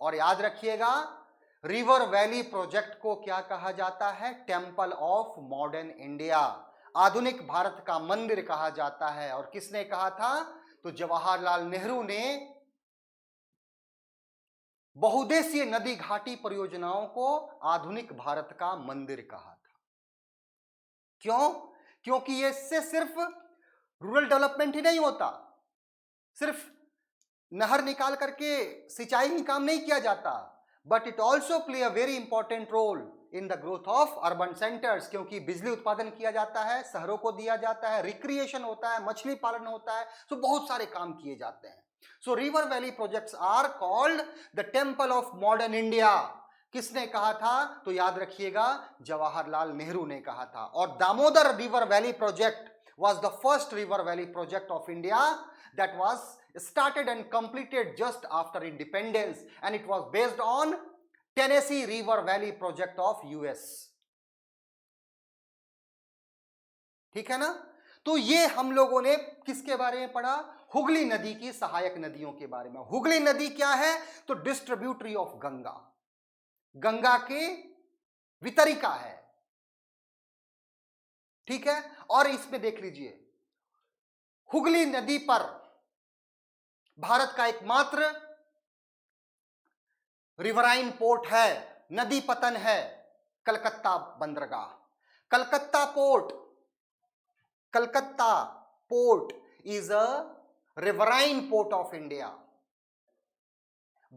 और याद रखिएगा, रिवर वैली प्रोजेक्ट को क्या कहा जाता है, टेंपल ऑफ मॉडर्न इंडिया, आधुनिक भारत का मंदिर कहा जाता है। और किसने कहा था, तो जवाहरलाल नेहरू ने बहुउद्देशीय नदी घाटी परियोजनाओं को आधुनिक भारत का मंदिर कहा था। क्यों? क्योंकि ये इससे सिर्फ रूरल डेवलपमेंट ही नहीं होता, सिर्फ नहर निकाल करके सिंचाई ही काम नहीं किया जाता, but it also play a very important role in the growth of urban centres, क्योंकि बिजली उत्पादन किया जाता है, शहरों को दिया जाता है, रिक्रिएशन होता है, मछली पालन होता है, तो बहुत सारे काम किए जाते हैं। So river valley projects are called the temple of modern India. किसने कहा था, तो याद रखिएगा, जवाहरलाल नेहरू ने कहा था। और Damodar river valley project was the first river valley project of India that was started and completed just after independence, and it was based on Tennessee River Valley project of US. ठीक है ना? तो ये हम लोगों ने किसके बारे में पढ़ा, हुगली नदी की सहायक नदियों के बारे में। हुगली नदी क्या है, तो डिस्ट्रीब्यूटरी ऑफ गंगा, गंगा के वितरिका है, ठीक है। और इसमें देख लीजिए, हुगली नदी पर भारत का एकमात्र रिवराइन पोर्ट है, नदी पतन है, कलकत्ता बंदरगाह। Calcutta port is a riverine port of India.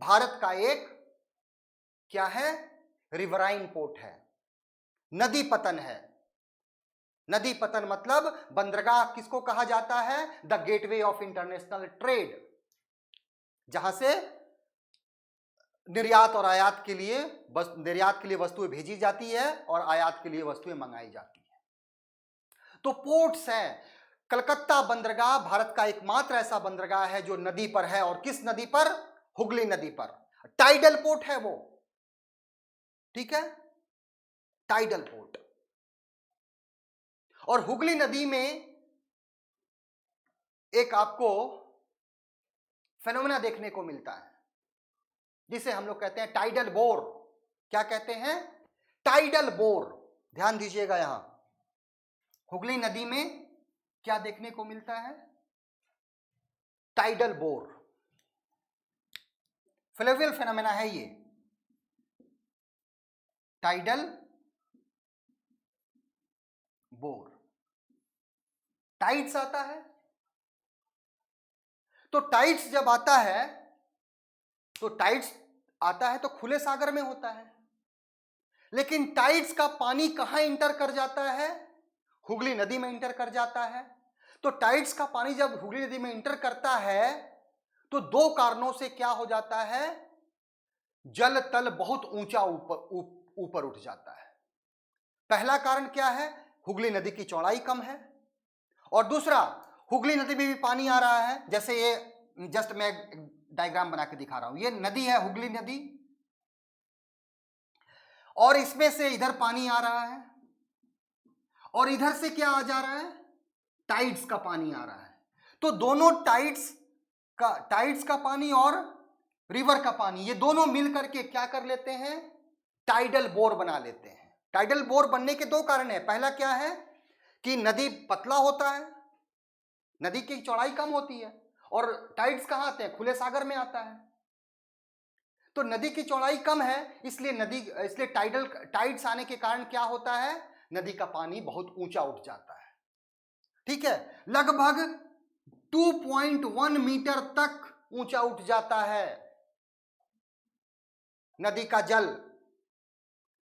Bharat का एक क्या है, रिवराइन पोर्ट है, नदी पतन है। नदी पतन मतलब बंदरगाह किसको कहा जाता है, the gateway of international trade, जहां से निर्यात और आयात के लिए वस्तुएं भेजी जाती है और आयात के लिए वस्तुएं मंगाई जाती है। तो पोर्ट्स हैं। कलकत्ता बंदरगाह भारत का एकमात्र ऐसा बंदरगाह है जो नदी पर है, और किस नदी पर, हुगली नदी पर। टाइडल पोर्ट है वो, ठीक है, टाइडल पोर्ट। और हुगली नदी में एक आपको फेनोमेना देखने को मिलता है जिसे हम लोग कहते हैं टाइडल बोर। क्या कहते हैं, टाइडल बोर। ध्यान दीजिएगा, यहां हुगली नदी में क्या देखने को मिलता है, टाइडल बोर। फ्लुवियल फेनोमेना है ये, टाइडल बोर। टाइड्स आता है, तो टाइड्स जब आता है तो खुले सागर में होता है, लेकिन टाइड्स का पानी कहां इंटर कर जाता है, हुगली नदी में इंटर कर जाता है। तो टाइड्स का पानी जब हुगली नदी में इंटर करता है तो दो कारणों से क्या हो जाता है, जल तल बहुत ऊंचा ऊपर उठ जाता है। पहला कारण क्या है, हुगली नदी की चौड़ाई कम है, और दूसरा हुगली नदी में भी पानी आ रहा है। जैसे ये जस्ट मैं डायग्राम बना के दिखा रहा हूं, ये नदी है हुगली नदी, और इसमें से इधर पानी आ रहा है, और इधर से क्या आ जा रहा है, टाइड्स का पानी आ रहा है। तो दोनों टाइड्स का पानी और रिवर का पानी, ये दोनों मिल करके क्या कर लेते हैं, टाइडल बोर बना लेते हैं। टाइडल बोर बनने के दो कारण है। पहला क्या है कि नदी पतला होता है, नदी की चौड़ाई कम होती है, और टाइड्स कहां आते हैं, खुले सागर में आता है। तो नदी की चौड़ाई कम है, इसलिए टाइड्स आने के कारण क्या होता है, नदी का पानी बहुत ऊंचा उठ जाता है। ठीक है, लगभग 2.1 मीटर तक ऊंचा उठ जाता है नदी का जल।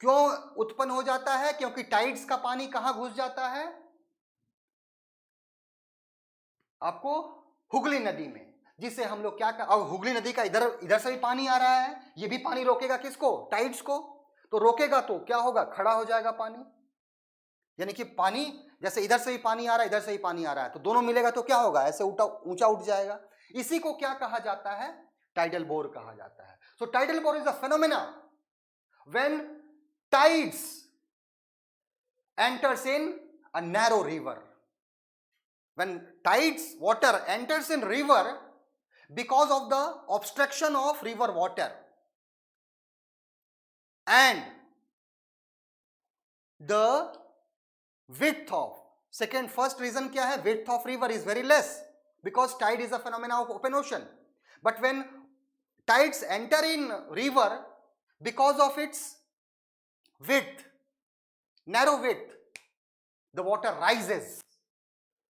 क्यों उत्पन्न हो जाता है? क्योंकि टाइड्स का पानी कहां घुस जाता है? आपको हुगली नदी में, जिसे हम लोग क्या कर, अब हुगली नदी का इधर इधर से भी पानी आ रहा है, ये भी पानी रोकेगा किसको? टाइड्स को। तो रोकेगा तो क्या होगा? खड़ा हो जाएगा पानी। यानी कि पानी जैसे इधर से भी पानी आ रहा है, इधर से भी पानी आ रहा है, तो दोनों मिलेगा तो क्या होगा? ऐसे ऊंचा उठ जाएगा। इसी को क्या कहा जाता है? टाइडल बोर कहा जाता है। So tidal bore is a phenomena when tides enters in a narrow river. When tides water enters in river because of the obstruction of river water and the width of first reason क्या है? Width of river is very less because tide is a phenomena of open ocean. But when tides enter in river because of its width, narrow width, the water rises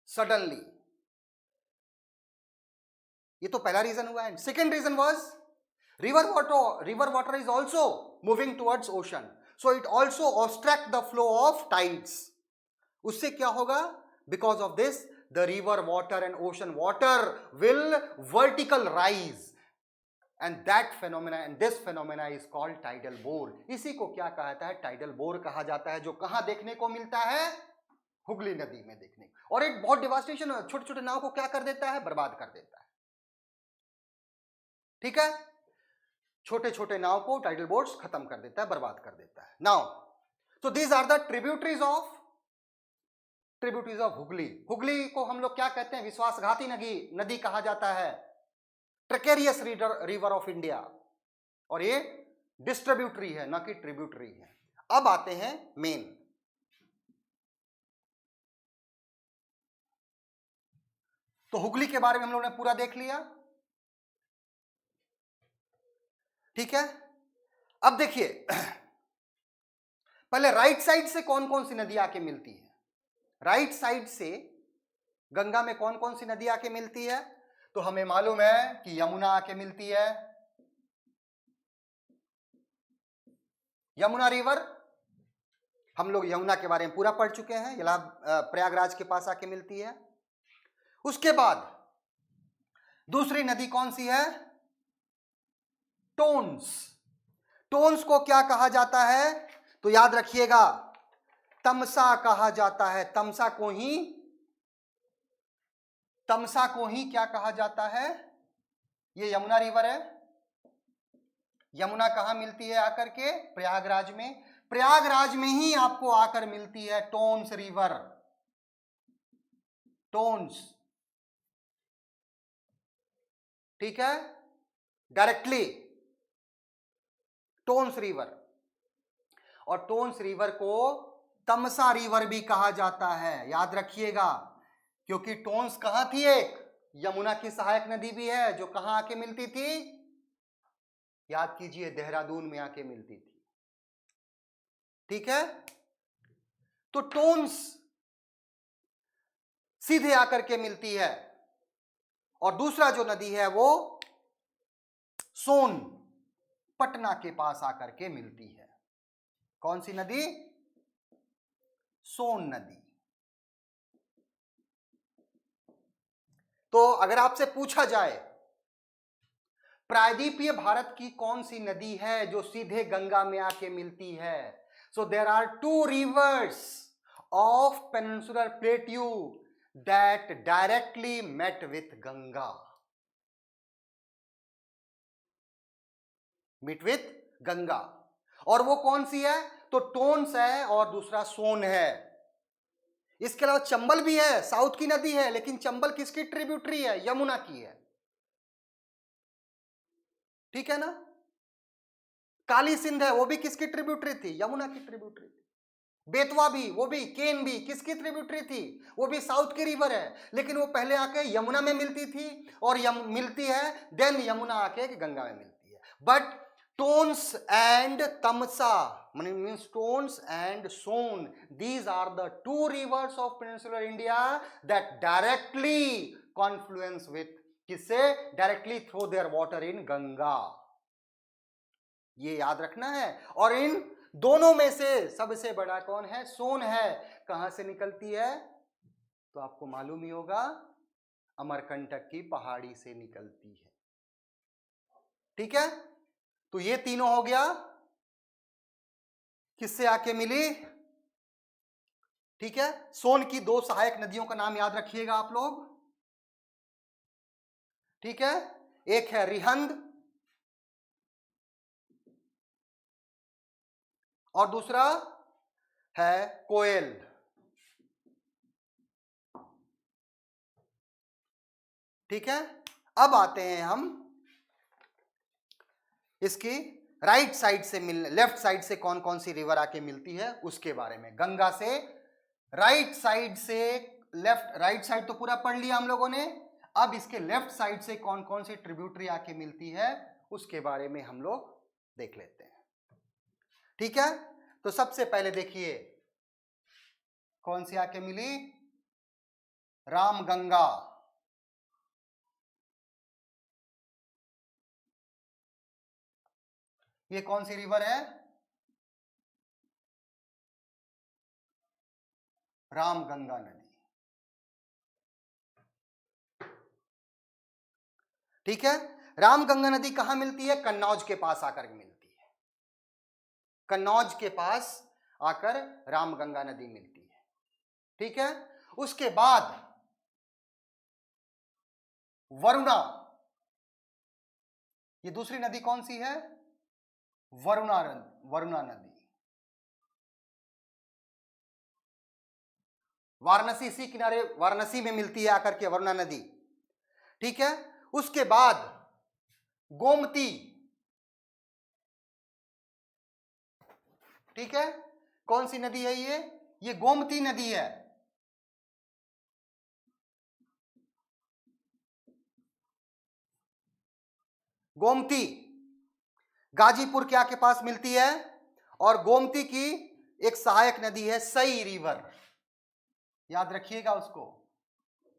suddenly. ये तो पहला reason हुआ है। Second reason was river water is also moving towards ocean, so it also obstruct the flow of tides. उससे क्या होगा? Because of this the river water and ocean water will vertical rise and that phenomena and this phenomena is called tidal bore. इसी को क्या कहता है? Tidal bore कहा जाता है, जो कहां देखने को मिलता है? हुगली नदी में देखने। और एक बहुत डिवास्टेशन, छोटे छोटे नाव को क्या कर देता है? बर्बाद कर देता है। ठीक है, छोटे छोटे नाव को टाइडल बोर्ड्स खत्म कर देता है, बर्बाद कर देता है। नाउ तो these are the tributaries of Hooghly. Hooghly को हम लोग क्या कहते हैं? विश्वासघाती नदी कहा जाता है, ट्रेकेरियस रिवर ऑफ इंडिया। और ये डिस्ट्रीब्यूटरी है, ना कि ट्रिब्यूटरी है। अब आते हैं मेन। तो हुगली के बारे में हम लोगों ने पूरा देख लिया, ठीक है। अब देखिए, पहले राइट साइड से कौन कौन सी नदी आके मिलती है? राइट साइड से गंगा में कौन कौन सी नदी आके मिलती है? तो हमें मालूम है कि यमुना आके मिलती है, यमुना रिवर। हम लोग यमुना के बारे में पूरा पढ़ चुके हैं, प्रयागराज के पास आके मिलती है। उसके बाद दूसरी नदी कौन सी है? टोन्स। टोन्स को क्या कहा जाता है? तो याद रखिएगा, तमसा कहा जाता है। तमसा को ही क्या कहा जाता है? ये यमुना रिवर है। यमुना कहां मिलती है आकर के? प्रयागराज में। प्रयागराज में ही आपको आकर मिलती है टोन्स रिवर। टोन्स, ठीक है, डायरेक्टली टोन्स रिवर। और टोन्स रिवर को तमसा रिवर भी कहा जाता है, याद रखिएगा, क्योंकि टोन्स कहां थी? एक यमुना की सहायक नदी भी है, जो कहां आके मिलती थी? याद कीजिए, देहरादून में आके मिलती थी। ठीक है, तो टोन्स सीधे आकर के मिलती है। और दूसरा जो नदी है वो सोन, पटना के पास आकर के मिलती है। कौन सी नदी? सोन नदी। तो अगर आपसे पूछा जाए प्रायद्वीपीय भारत की कौन सी नदी है जो सीधे गंगा में आके मिलती है? So there are 2 rivers of peninsular plateau that directly met with Ganga. Meet with Ganga. और वो कौन सी है? तो टोन्स है और दूसरा सोन है। इसके अलावा चंबल भी है, साउथ की नदी है, लेकिन चंबल किसकी ट्रिब्यूटरी है? यमुना की है। ठीक है ना। काली सिंध है, वो भी किसकी ट्रिब्यूटरी थी? यमुना की ट्रिब्यूटरी थी। बेतवा भी, वो भी, केन भी किसकी ट्रिब्यूटरी थी? वो भी साउथ की रिवर है, लेकिन वो पहले आके यमुना में मिलती थी और मिलती है, देन यमुना आके गंगा में मिलती है। But Tons and Tamsa means stones and Son. These are the two rivers of peninsular India that directly confluence with किससे? Directly throw their water in Ganga. ये याद रखना है. और इन दोनों में से सबसे बड़ा कौन है? सोन है. कहां से निकलती है? तो आपको मालूम ही होगा, अमरकंटक की पहाड़ी से निकलती है. ठीक है, तो ये तीनों हो गया किससे आके मिली. ठीक है, सोन की दो सहायक नदियों का नाम याद रखिएगा आप लोग. ठीक है, एक है रिहंद और दूसरा है कोयल. ठीक है, अब आते हैं हम इसकी राइट साइड से लेफ्ट साइड से कौन कौन सी रिवर आके मिलती है उसके बारे में. गंगा से राइट साइड से, लेफ्ट राइट साइड तो पूरा पढ़ लिया हम लोगों ने. अब इसके लेफ्ट साइड से कौन कौन सी ट्रिब्यूटरी आके मिलती है उसके बारे में हम लोग देख लेते हैं. ठीक है, तो सबसे पहले देखिए कौन सी आके मिली. रामगंगा. ये कौन सी रिवर है? रामगंगा नदी. ठीक है, रामगंगा नदी कहां मिलती है? कन्नौज के पास आकर मिलती है. कन्नौज के पास आकर रामगंगा नदी मिलती है. ठीक है, उसके बाद वरुणा. ये दूसरी नदी कौन सी है? वरुणा नदी. वाराणसी इसी किनारे, वाराणसी में मिलती है आकर के वरुणा नदी. ठीक है, उसके बाद गोमती. ठीक है, कौन सी नदी है ये? ये गोमती नदी है. गोमती गाजीपुर के आके पास मिलती है. और गोमती की एक सहायक नदी है सई रिवर. याद रखिएगा उसको.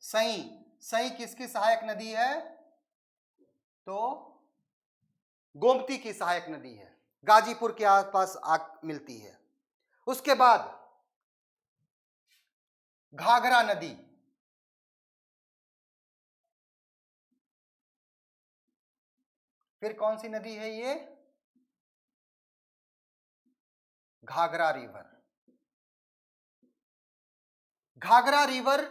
सई. सई किसकी सहायक नदी है? तो गोमती की सहायक नदी है, गाजीपुर के आसपास मिलती है. उसके बाद घाघरा नदी. फिर कौन सी नदी है ये? घाघरा रिवर. घाघरा रिवर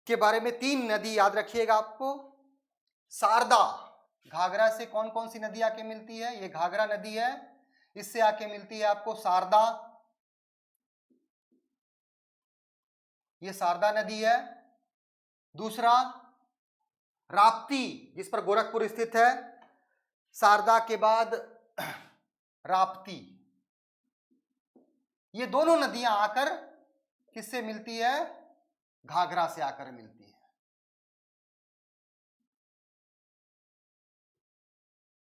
के बारे में तीन नदी याद रखिएगा आपको. शारदा. घाघरा से कौन कौन सी नदी आके मिलती है? ये घाघरा नदी है, इससे आके मिलती है आपको शारदा. ये शारदा नदी है. दूसरा राप्ती, जिस पर गोरखपुर स्थित है. शारदा के बाद राप्ती. ये दोनों नदियां आकर किससे मिलती है? घाघरा से आकर मिलती है.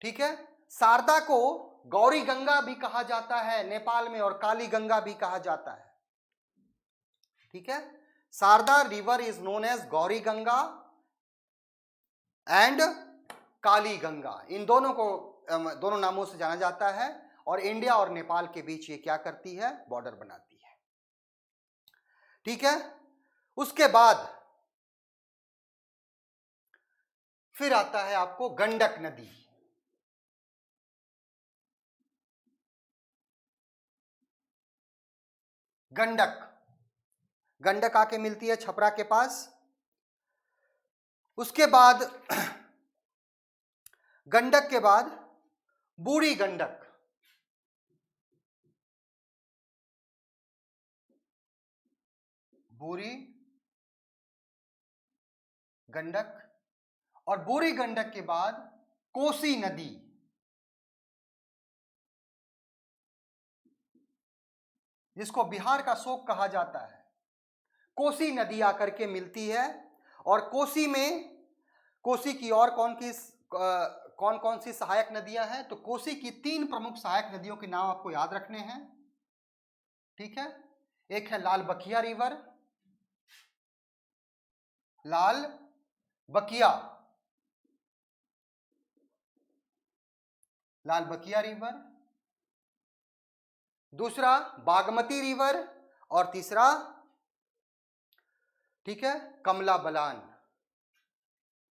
ठीक है, शारदा को गौरी गंगा भी कहा जाता है नेपाल में, और काली गंगा भी कहा जाता है. ठीक है, Sharda river is known as Gauri Ganga and Kali Ganga. इन दोनों को दोनों नामों से जाना जाता है. और इंडिया और नेपाल के बीच ये क्या करती है? बॉर्डर बनाती है. ठीक है, उसके बाद फिर आता है आपको गंडक नदी. गंडक. गंडक आके मिलती है छपरा के पास. उसके बाद गंडक के बाद बूढ़ी गंडक. बूढ़ी गंडक. और बूढ़ी गंडक के बाद कोसी नदी. जिसको बिहार का शोक कहा जाता है. कोसी नदी आकर के मिलती है. और कोसी में, कोसी की और कौन कौन सी सहायक नदियां हैं? तो कोसी की 3 प्रमुख सहायक नदियों के नाम आपको याद रखने हैं, ठीक है। एक है लाल बकिया रिवर, लाल बकिया, लाल बकिया रिवर, दूसरा बागमती रिवर, और तीसरा, ठीक है, कमला बलान।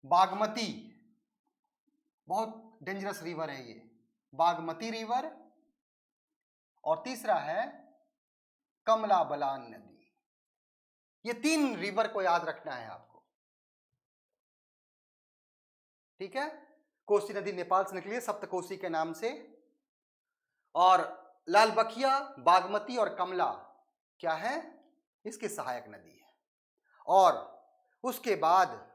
बागमती बहुत डेंजरस रिवर है ये, बागमती रिवर, और तीसरा है कमला बलान नदी। ये 3 रिवर को याद रखना है आपको, ठीक है। कोसी नदी नेपाल से निकली है सप्तकोसी के नाम से, और लाल बखिया, बागमती और कमला क्या है? इसकी सहायक नदी है। और उसके बाद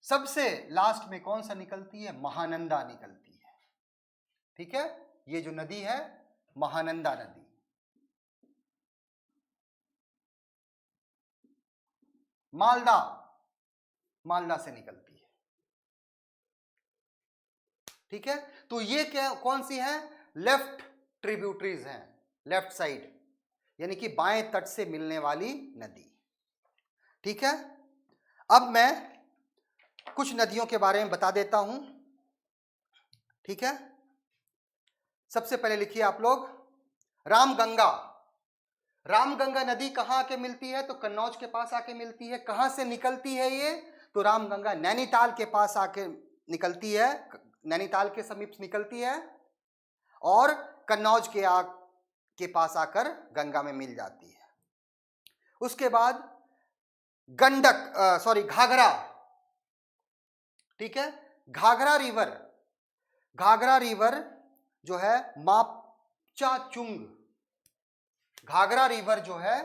सबसे लास्ट में कौन सा निकलती है? महानंदा निकलती है, ठीक है। ये जो नदी है महानंदा नदी, मालदा, मालदा से निकलती है, ठीक है। तो ये क्या, कौन सी है? लेफ्ट ट्रिब्यूटरीज हैं, लेफ्ट साइड, यानी कि बाएं तट से मिलने वाली नदी, ठीक है। अब मैं कुछ नदियों के बारे में बता देता हूं, ठीक है। सबसे पहले लिखिए आप लोग रामगंगा। रामगंगा नदी कहां आके मिलती है? तो कन्नौज के पास आके मिलती है। कहां से निकलती है ये? तो रामगंगा नैनीताल के पास आके निकलती है, नैनीताल के समीप निकलती है, और कन्नौज के पास आकर गंगा में मिल जाती है। उसके बाद घाघरा, ठीक है। घाघरा रिवर, घाघरा रिवर जो है मापचा चुंग, घाघरा रिवर जो है,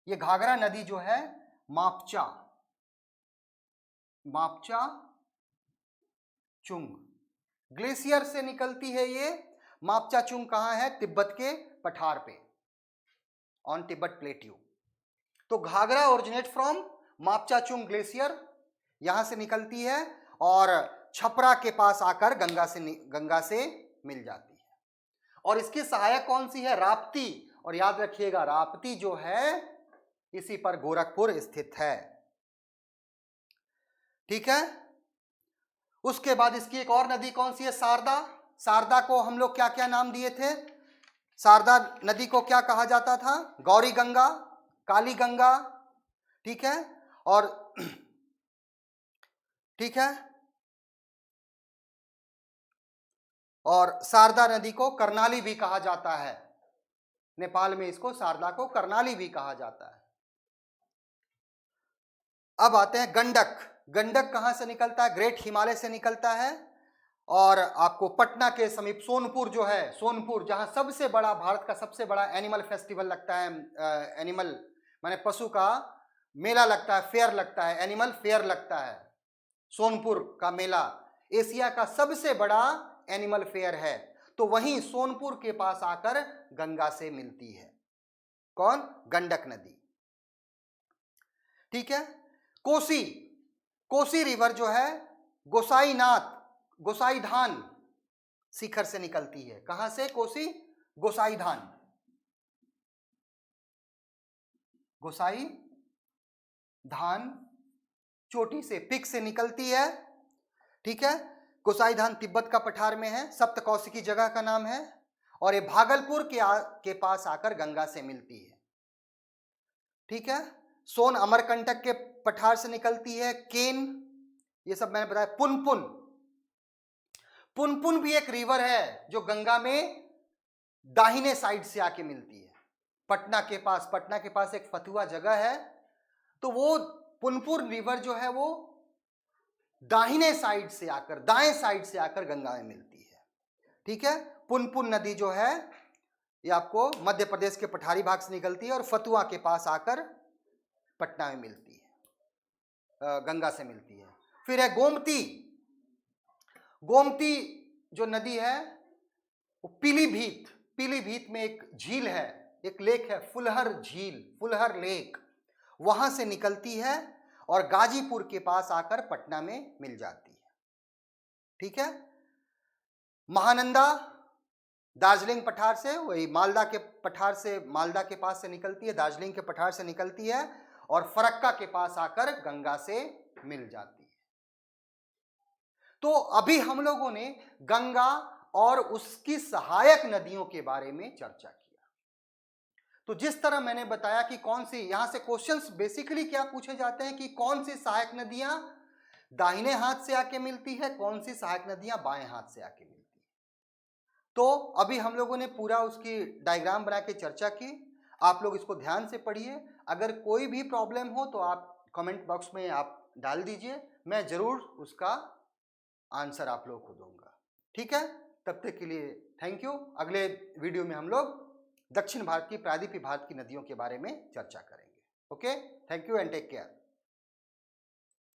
ये घाघरा नदी जो है मापचा, मापचा चुंग ग्लेशियर से निकलती है। ये मापचा चुंग कहां है? तिब्बत के पठार पे, ऑन तिब्बत प्लेट्यू। तो घाघरा ओरिजिनेट फ्रॉम मापचा चुंग ग्लेशियर, यहां से निकलती है और छपरा के पास आकर गंगा से मिल जाती है। और इसकी सहायक कौन सी है? राप्ती। और याद रखिएगा राप्ती जो है इसी पर गोरखपुर स्थित है, ठीक है। उसके बाद इसकी एक और नदी कौन सी है? शारदा। शारदा को हम लोग क्या क्या नाम दिए थे? शारदा नदी को क्या कहा जाता था? गौरी गंगा, काली गंगा, ठीक है। और ठीक है, और शारदा नदी को कर्णाली भी कहा जाता है, नेपाल में इसको शारदा को कर्णाली भी कहा जाता है। अब आते हैं गंडक। गंडक कहां से निकलता है? ग्रेट हिमालय से निकलता है, और आपको पटना के समीप सोनपुर जो है, सोनपुर जहां सबसे बड़ा, भारत का सबसे बड़ा एनिमल फेस्टिवल लगता है, एनिमल माने पशु का मेला लगता है, फेयर लगता है, एनिमल फेयर लगता है। सोनपुर का मेला एशिया का सबसे बड़ा एनिमल फेयर है। तो वहीं सोनपुर के पास आकर गंगा से मिलती है। कौन? गंडक नदी, ठीक है। कोसी, कोसी रिवर जो है गोसाईनाथ, गोसाईधान शिखर से निकलती है। कहां से? कोसी गोसाईधान, गोसाईधान चोटी से, पिक से निकलती है, ठीक है। गोसाईधान तिब्बत का पठार में है, सप्तकौशिकी जगह का नाम है, और ये भागलपुर के पास आकर गंगा से मिलती है, ठीक है। सोन अमरकंटक के पठार से निकलती है। केन, ये सब मैंने बताया। पुनपुन, पुनपुन भी एक रिवर है जो गंगा में दाहिने साइड से आके मिलती है, पटना के पास। पटना के पास एक फतुआ जगह है, तो वो पुनपुन रिवर जो है वो दाहिने साइड से आकर, दाएं साइड से आकर गंगा में मिलती है, ठीक है। पुनपुन नदी जो है ये आपको मध्य प्रदेश के पठारी भाग से निकलती है और फतुआ के पास आकर पटना में मिलती है, गंगा से मिलती है। फिर है गोमती। गोमती जो नदी है वो पीलीभीत, पीलीभीत में एक झील है, एक लेक है, फुलहर झील, फुलहर लेक, वहां से निकलती है और गाजीपुर के पास आकर पटना में मिल जाती है। ठीक है। महानंदा दार्जिलिंग पठार से, वही मालदा के पठार से, मालदा के पास से निकलती है, दार्जिलिंग के पठार से निकलती है और फरक्का के पास आकर गंगा से मिल जाती है। तो अभी हम लोगों ने गंगा और उसकी सहायक नदियों के बारे में चर्चा किया। तो जिस तरह मैंने बताया कि कौन सी, यहां से क्वेश्चंस बेसिकली क्या पूछे जाते हैं कि कौन सी सहायक नदियां दाहिने हाथ से आके मिलती है, कौन सी सहायक नदियां बाएं हाथ से आके मिलती है। तो अभी हम लोगों ने पूरा उसकी डायग्राम बना के चर्चा की। आप लोग इसको ध्यान से पढ़िए। अगर कोई भी प्रॉब्लम हो तो आप कमेंट बॉक्स में आप डाल दीजिए, मैं जरूर उसका आंसर आप लोगों को दूंगा। ठीक है, तब तक के लिए थैंक यू। अगले वीडियो में हम लोग दक्षिण भारत की, प्रायद्वीपीय भारत की नदियों के बारे में चर्चा करेंगे। Okay, thank you and take care.